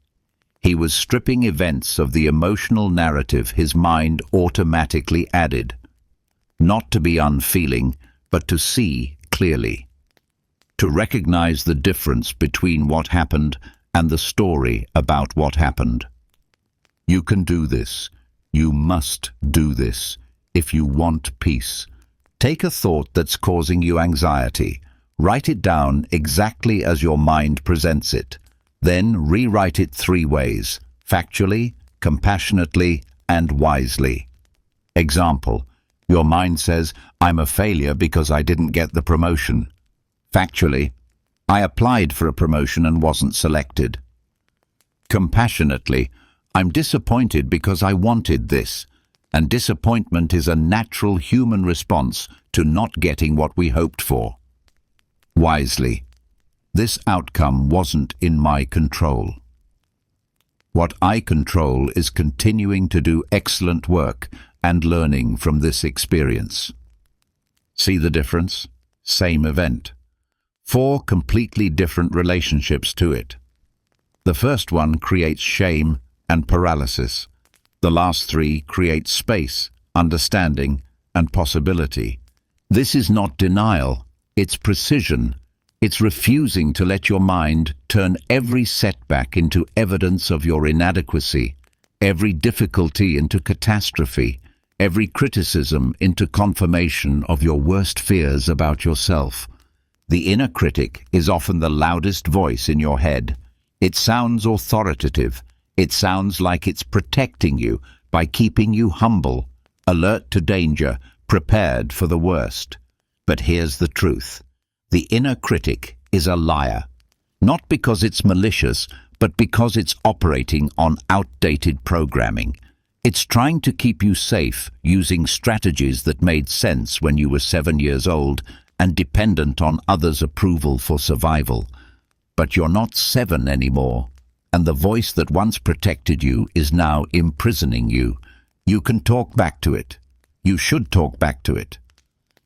He was stripping events of the emotional narrative his mind automatically added. Not to be unfeeling, but to see clearly. To recognize the difference between what happened and the story about what happened. You can do this. You must do this if you want peace. Take a thought that's causing you anxiety. Write it down exactly as your mind presents it. Then rewrite it 3 ways: factually, compassionately, and wisely. Example: your mind says, "I'm a failure because I didn't get the promotion." Factually, "I applied for a promotion and wasn't selected." Compassionately, "I'm disappointed because I wanted this," and disappointment is a natural human response to not getting what we hoped for. Wisely, "This outcome wasn't in my control. What I control is continuing to do excellent work and learning from this experience." See the difference? Same event. 4 completely different relationships to it. The first one creates shame and paralysis. The last 3 create space, understanding, and possibility. This is not denial, it's precision. It's refusing to let your mind turn every setback into evidence of your inadequacy, every difficulty into catastrophe, every criticism into confirmation of your worst fears about yourself. The inner critic is often the loudest voice in your head. It sounds authoritative. It sounds like it's protecting you by keeping you humble, alert to danger, prepared for the worst. But here's the truth. The inner critic is a liar, not because it's malicious, but because it's operating on outdated programming. It's trying to keep you safe using strategies that made sense when you were 7 years old and dependent on others' approval for survival. But you're not 7 anymore, and the voice that once protected you is now imprisoning you. You can talk back to it. You should talk back to it.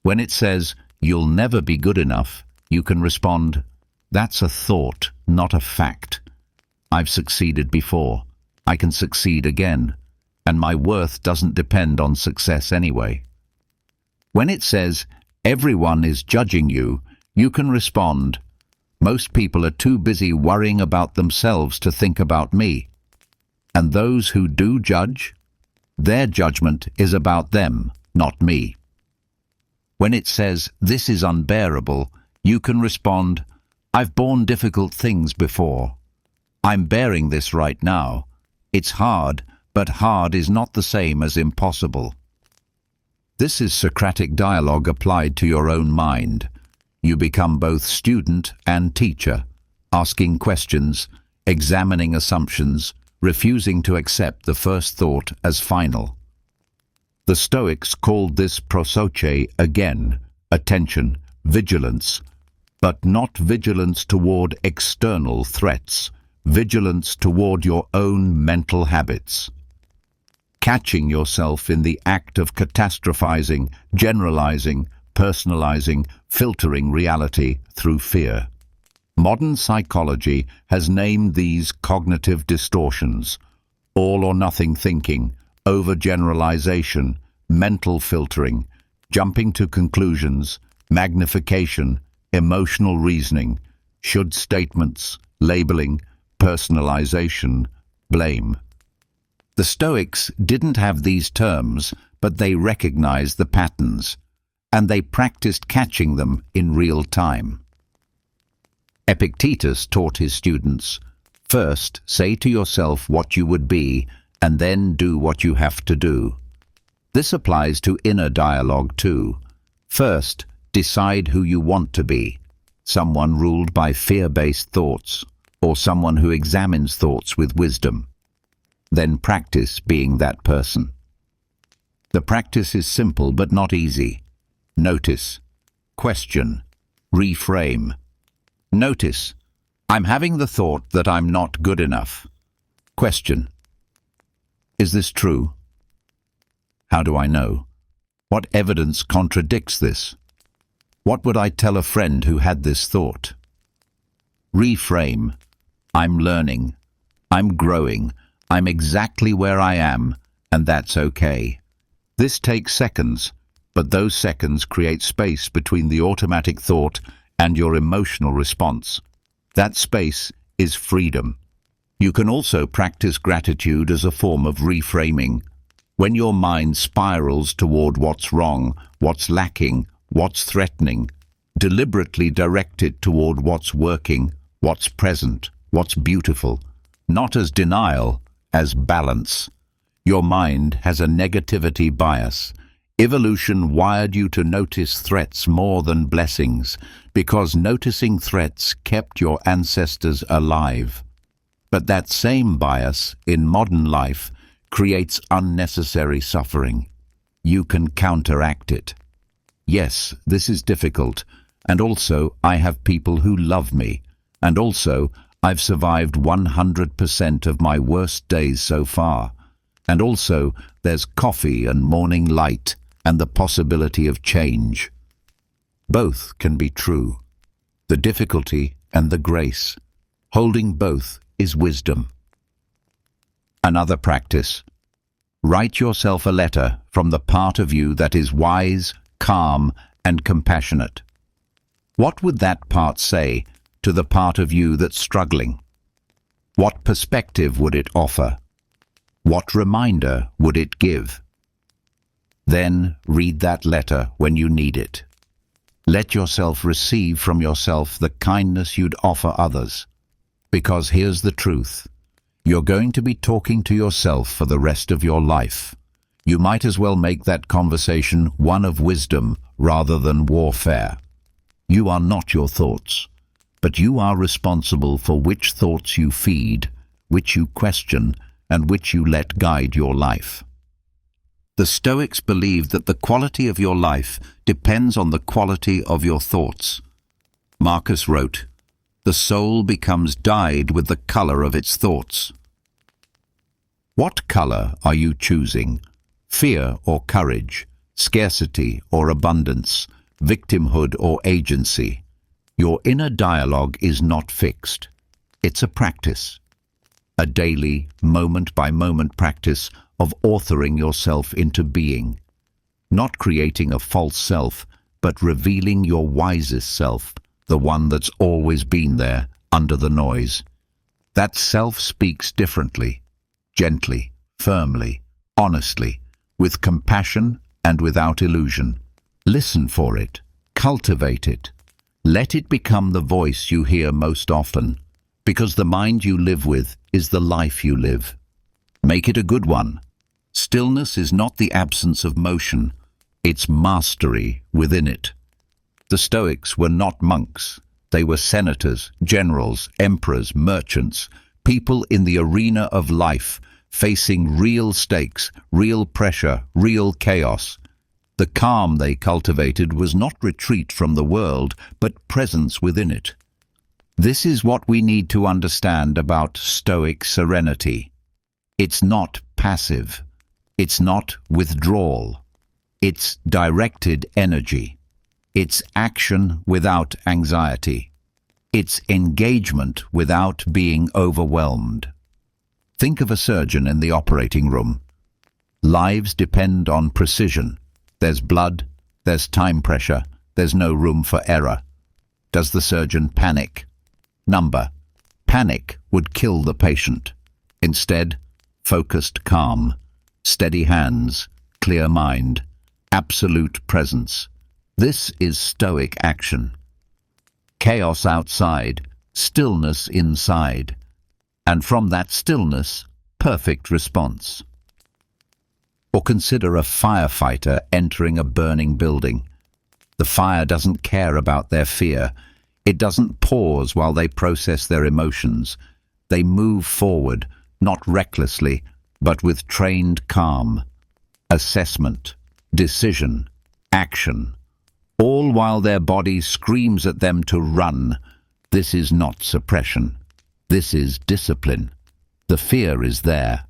When it says, "You'll never be good enough," you can respond, "That's a thought, not a fact. I've succeeded before. I can succeed again, and my worth doesn't depend on success anyway." When it says, "Everyone is judging you," you can respond, "Most people are too busy worrying about themselves to think about me. And those who do judge, their judgment is about them, not me." When it says, "This is unbearable," you can respond, "I've borne difficult things before. I'm bearing this right now. It's hard, but hard is not the same as impossible." This is Socratic dialogue applied to your own mind. You become both student and teacher, asking questions, examining assumptions, refusing to accept the first thought as final. The Stoics called this prosoche again, attention, vigilance, but not vigilance toward external threats, vigilance toward your own mental habits. Catching yourself in the act of catastrophizing, generalizing, personalizing, filtering reality through fear. Modern psychology has named these cognitive distortions: all-or-nothing thinking, overgeneralization, mental filtering, jumping to conclusions, magnification, emotional reasoning, should statements, labeling, personalization, blame. The Stoics didn't have these terms, but they recognized the patterns, and they practiced catching them in real time. Epictetus taught his students, first say to yourself what you would be, and then do what you have to do. This applies to inner dialogue too. First, decide who you want to be, someone ruled by fear-based thoughts, or someone who examines thoughts with wisdom. Then practice being that person. The practice is simple but not easy. Notice, question, reframe. Notice, I'm having the thought that I'm not good enough. Question, is this true? How do I know? What evidence contradicts this? What would I tell a friend who had this thought? Reframe, I'm learning, I'm growing, I'm exactly where I am, and that's okay. This takes seconds, but those seconds create space between the automatic thought and your emotional response. That space is freedom. You can also practice gratitude as a form of reframing. When your mind spirals toward what's wrong, what's lacking, what's threatening, deliberately direct it toward what's working, what's present, what's beautiful, not as denial, as balance. Your mind has a negativity bias. Evolution wired you to notice threats more than blessings, because noticing threats kept your ancestors alive. But that same bias, in modern life, creates unnecessary suffering. You can counteract it. Yes, this is difficult, and also I have people who love me, and also I've survived 100% of my worst days so far, and also there's coffee and morning light and the possibility of change. Both can be true. The difficulty and the grace. Holding both is wisdom. Another practice. Write yourself a letter from the part of you that is wise, calm, and compassionate. What would that part say to the part of you that's struggling? What perspective would it offer? What reminder would it give? Then read that letter when you need it. Let yourself receive from yourself the kindness you'd offer others. Because here's the truth. You're going to be talking to yourself for the rest of your life. You might as well make that conversation one of wisdom rather than warfare. You are not your thoughts, but you are responsible for which thoughts you feed, which you question, and which you let guide your life. The Stoics believed that the quality of your life depends on the quality of your thoughts. Marcus wrote, "The soul becomes dyed with the color of its thoughts." What color are you choosing? Fear or courage? Scarcity or abundance? Victimhood or agency? Your inner dialogue is not fixed. It's a practice. A daily, moment-by-moment practice of authoring yourself into being. Not creating a false self, but revealing your wisest self, the one that's always been there, under the noise. That self speaks differently, gently, firmly, honestly, with compassion and without illusion. Listen for it, cultivate it. Let it become the voice you hear most often, because the mind you live with is the life you live. Make it a good one. Stillness is not the absence of motion, it's mastery within it. The Stoics were not monks. They were senators, generals, emperors, merchants, people in the arena of life, facing real stakes, real pressure, real chaos. The calm they cultivated was not retreat from the world, but presence within it. This is what we need to understand about Stoic serenity. It's not passive. It's not withdrawal. It's directed energy. It's action without anxiety. It's engagement without being overwhelmed. Think of a surgeon in the operating room. Lives depend on precision. There's blood, there's time pressure, there's no room for error. Does the surgeon panic? Number. Panic would kill the patient. Instead, focused calm, steady hands, clear mind, absolute presence. This is Stoic action. Chaos outside, stillness inside, and from that stillness, perfect response. Or consider a firefighter entering a burning building. The fire doesn't care about their fear. It doesn't pause while they process their emotions. They move forward, not recklessly, but with trained calm. Assessment, decision, action, all while their body screams at them to run. This is not suppression. This is discipline. The fear is there.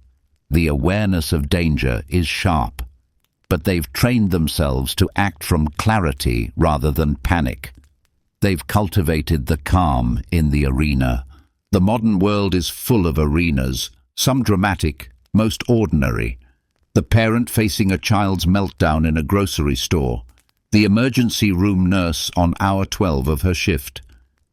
The awareness of danger is sharp. But they've trained themselves to act from clarity rather than panic. They've cultivated the calm in the arena. The modern world is full of arenas, some dramatic, most ordinary. The parent facing a child's meltdown in a grocery store. The emergency room nurse on hour 12 of her shift.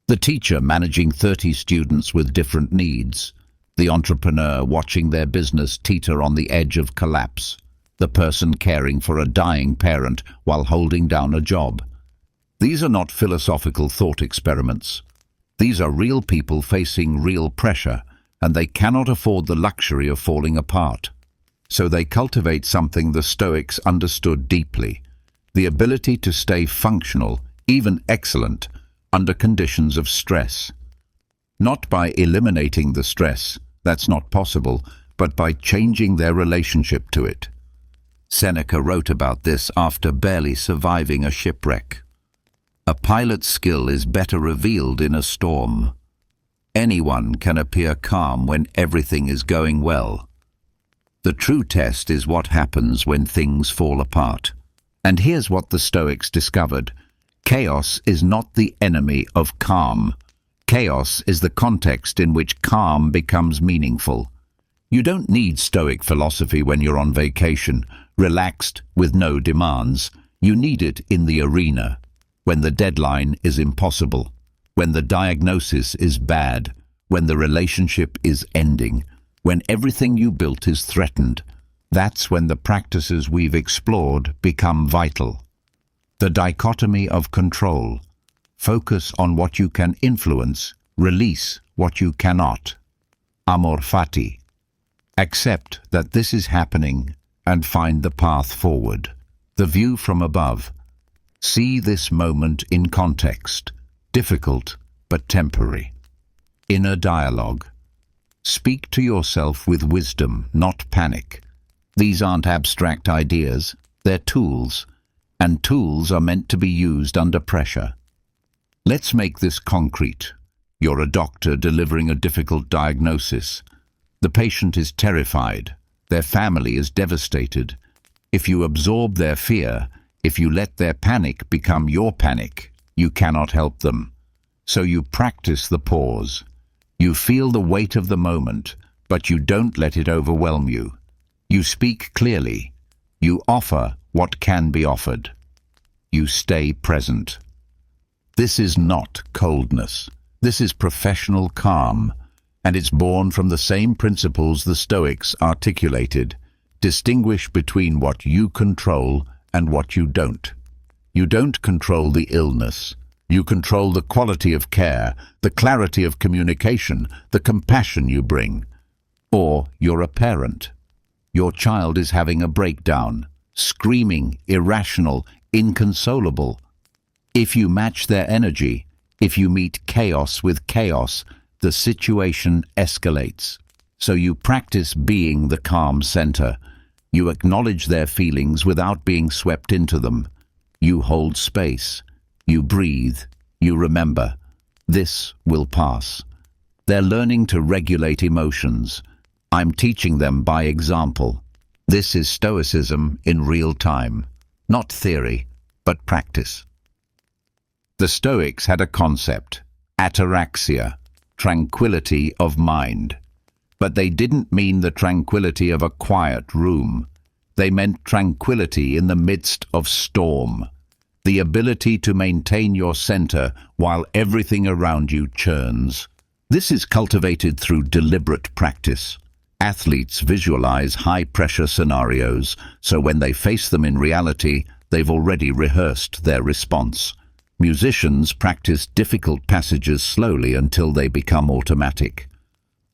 The teacher managing 30 students with different needs. The entrepreneur watching their business teeter on the edge of collapse. The person caring for a dying parent while holding down a job. These are not philosophical thought experiments. These are real people facing real pressure, and they cannot afford the luxury of falling apart. So they cultivate something the Stoics understood deeply: the ability to stay functional, even excellent, under conditions of stress. Not by eliminating the stress, that's not possible, but by changing their relationship to it. Seneca wrote about this after barely surviving a shipwreck. A pilot's skill is better revealed in a storm. Anyone can appear calm when everything is going well. The true test is what happens when things fall apart. And here's what the Stoics discovered. Chaos is not the enemy of calm. Chaos is the context in which calm becomes meaningful. You don't need Stoic philosophy when you're on vacation, relaxed with no demands. You need it in the arena, when the deadline is impossible, when the diagnosis is bad, when the relationship is ending, when everything you built is threatened. That's when the practices we've explored become vital. The dichotomy of control. Focus on what you can influence, release what you cannot. Amor fati. Accept that this is happening and find the path forward. The view from above. See this moment in context, difficult but temporary. Inner dialogue. Speak to yourself with wisdom, not panic. These aren't abstract ideas, they're tools, and tools are meant to be used under pressure. Let's make this concrete. You're a doctor delivering a difficult diagnosis. The patient is terrified. Their family is devastated. If you absorb their fear, if you let their panic become your panic, you cannot help them. So you practice the pause. You feel the weight of the moment, but you don't let it overwhelm you. You speak clearly. You offer what can be offered. You stay present. This is not coldness. This is professional calm, and it's born from the same principles the Stoics articulated. Distinguish between what you control and what you don't. You don't control the illness. You control the quality of care, the clarity of communication, the compassion you bring. Or you're a parent. Your child is having a breakdown, screaming, irrational, inconsolable. If you match their energy, if you meet chaos with chaos, the situation escalates. So you practice being the calm center. You acknowledge their feelings without being swept into them. You hold space. You breathe. You remember. This will pass. They're learning to regulate emotions. I'm teaching them by example. This is Stoicism in real time. Not theory, but practice. The Stoics had a concept, ataraxia, tranquility of mind. But they didn't mean the tranquility of a quiet room. They meant tranquility in the midst of storm. The ability to maintain your center while everything around you churns. This is cultivated through deliberate practice. Athletes visualize high-pressure scenarios, so when they face them in reality, they've already rehearsed their response. Musicians practice difficult passages slowly until they become automatic.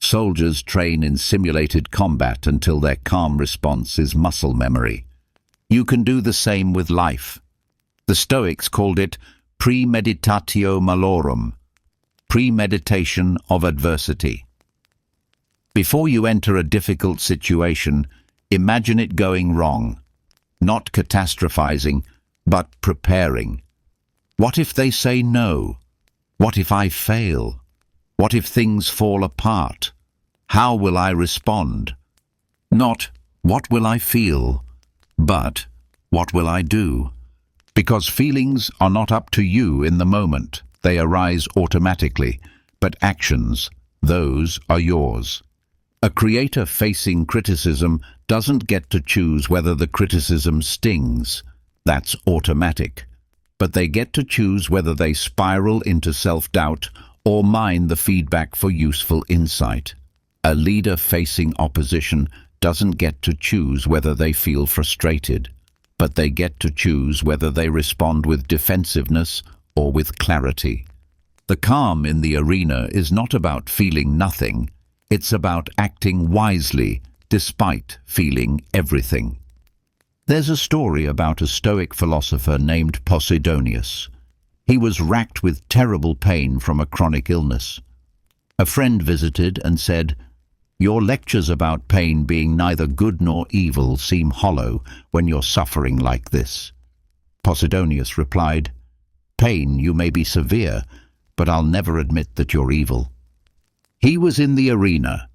Soldiers train in simulated combat until their calm response is muscle memory. You can do the same with life. The Stoics called it premeditatio malorum, premeditation of adversity. Before you enter a difficult situation, imagine it going wrong, not catastrophizing, but preparing. What if they say no? What if I fail? What if things fall apart? How will I respond? Not, what will I feel? But, what will I do? Because feelings are not up to you in the moment. They arise automatically. But actions, those are yours. A creator facing criticism doesn't get to choose whether the criticism stings. That's automatic. But they get to choose whether they spiral into self-doubt or mine the feedback for useful insight. A leader facing opposition doesn't get to choose whether they feel frustrated, but they get to choose whether they respond with defensiveness or with clarity. The calm in the arena is not about feeling nothing, it's about acting wisely despite feeling everything. There's a story about a Stoic philosopher named Posidonius. He was racked with terrible pain from a chronic illness. A friend visited and said, "Your lectures about pain being neither good nor evil seem hollow when you're suffering like this." Posidonius replied, "Pain, you may be severe, but I'll never admit that you're evil." He was in the arena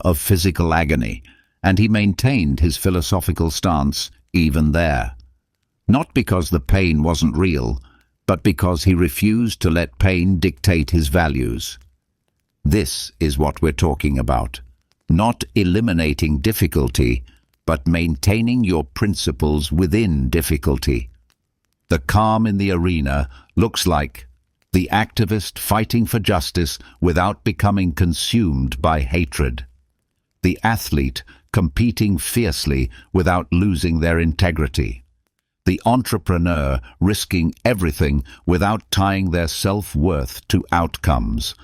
of physical agony, and he maintained his philosophical stance even there. Not because the pain wasn't real, but because he refused to let pain dictate his values. This is what we're talking about. Not eliminating difficulty, but maintaining your principles within difficulty. The calm in the arena looks like the activist fighting for justice without becoming consumed by hatred. The athlete competing fiercely without losing their integrity. The entrepreneur risking everything without tying their self-worth to outcomes.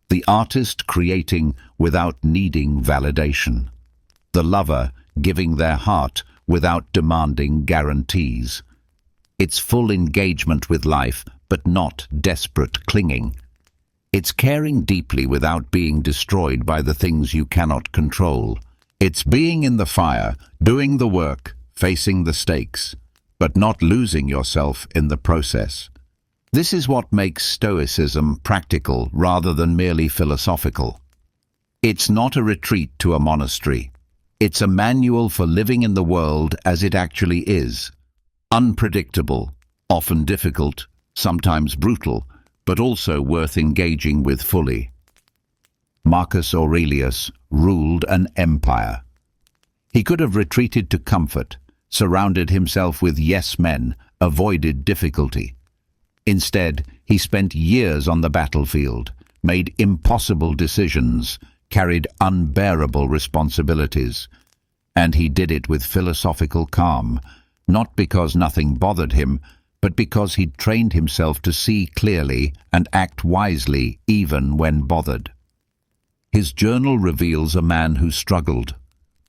The artist creating without needing validation. The lover giving their heart without demanding guarantees. It's full engagement with life, but not desperate clinging. It's caring deeply without being destroyed by the things you cannot control. It's being in the fire, doing the work, facing the stakes, but not losing yourself in the process. This is what makes Stoicism practical rather than merely philosophical. It's not a retreat to a monastery. It's a manual for living in the world as it actually is. Unpredictable, often difficult, sometimes brutal, but also worth engaging with fully. Marcus Aurelius ruled an empire. He could have retreated to comfort, surrounded himself with yes-men, avoided difficulty. Instead, he spent years on the battlefield, made impossible decisions, carried unbearable responsibilities. And he did it with philosophical calm, not because nothing bothered him, but because he'd trained himself to see clearly and act wisely even when bothered. His journal reveals a man who struggled,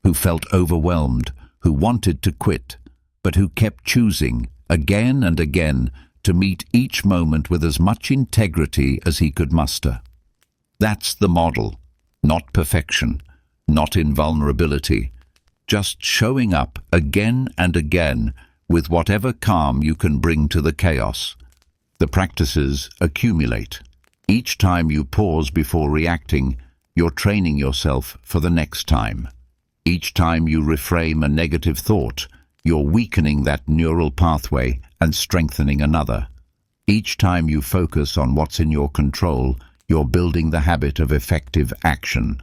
who felt overwhelmed, who wanted to quit, but who kept choosing, again and again, to meet each moment with as much integrity as he could muster. That's the model, not perfection, not invulnerability, just showing up again and again with whatever calm you can bring to the chaos. The practices accumulate. Each time you pause before reacting, you're training yourself for the next time. Each time you reframe a negative thought, you're weakening that neural pathway and strengthening another. Each time you focus on what's in your control, you're building the habit of effective action.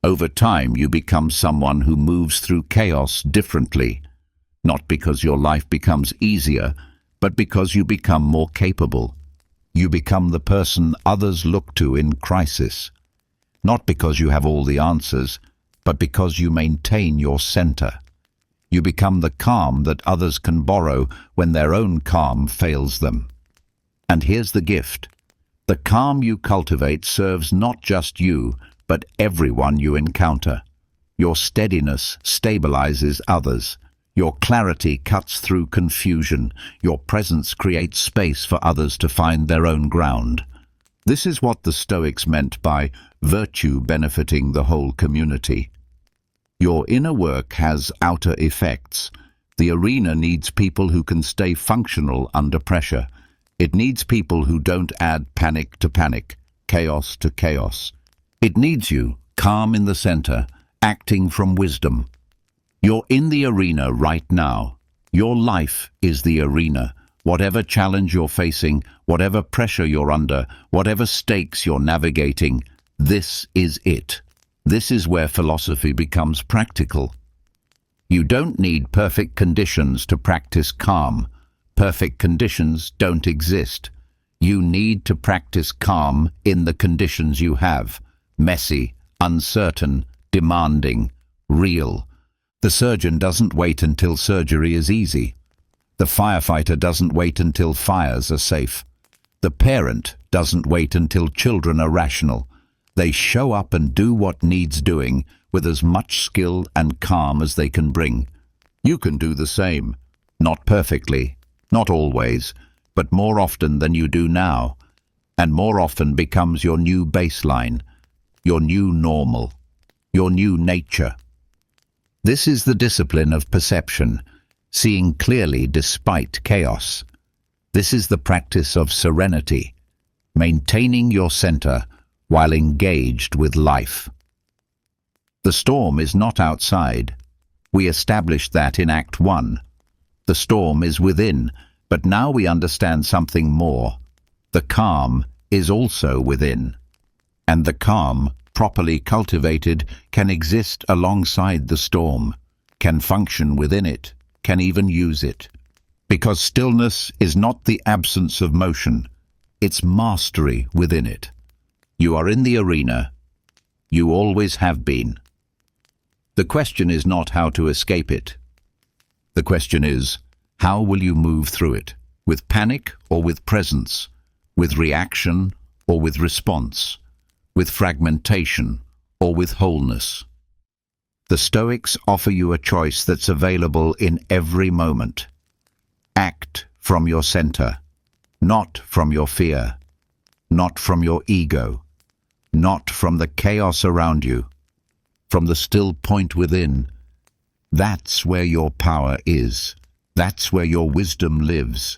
Over time, you become someone who moves through chaos differently, not because your life becomes easier, but because you become more capable. You become the person others look to in crisis, not because you have all the answers, but because you maintain your center. You become the calm that others can borrow when their own calm fails them. And here's the gift. The calm you cultivate serves not just you, but everyone you encounter. Your steadiness stabilizes others. Your clarity cuts through confusion. Your presence creates space for others to find their own ground. This is what the Stoics meant by virtue benefiting the whole community. Your inner work has outer effects. The arena needs people who can stay functional under pressure. It needs people who don't add panic to panic, chaos to chaos. It needs you, calm in the center, acting from wisdom. You're in the arena right now. Your life is the arena. Whatever challenge you're facing, whatever pressure you're under, whatever stakes you're navigating, this is it. This is where philosophy becomes practical. You don't need perfect conditions to practice calm. Perfect conditions don't exist. You need to practice calm in the conditions you have. Messy, uncertain, demanding, real. The surgeon doesn't wait until surgery is easy. The firefighter doesn't wait until fires are safe. The parent doesn't wait until children are rational. They show up and do what needs doing with as much skill and calm as they can bring. You can do the same. Not perfectly, not always, but more often than you do now. And more often becomes your new baseline, your new normal, your new nature. This is the discipline of perception, seeing clearly despite chaos. This is the practice of serenity, maintaining your center while engaged with life. The storm is not outside. We established that in Act 1. The storm is within, but now we understand something more. The calm is also within. And the calm, properly cultivated, can exist alongside the storm, can function within it, can even use it. Because stillness is not the absence of motion, it's mastery within it. You are in the arena. You always have been. The question is not how to escape it. The question is, how will you move through it? With panic or with presence? With reaction or with response? With fragmentation or with wholeness? The Stoics offer you a choice that's available in every moment. Act from your center, not from your fear, not from your ego, not from the chaos around you, from the still point within. That's where your power is. That's where your wisdom lives.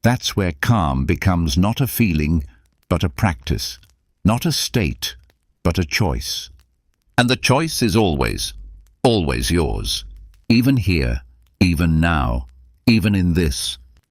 That's where calm becomes not a feeling, but a practice, not a state, but a choice. And the choice is always, always yours, even here, even now, even in this,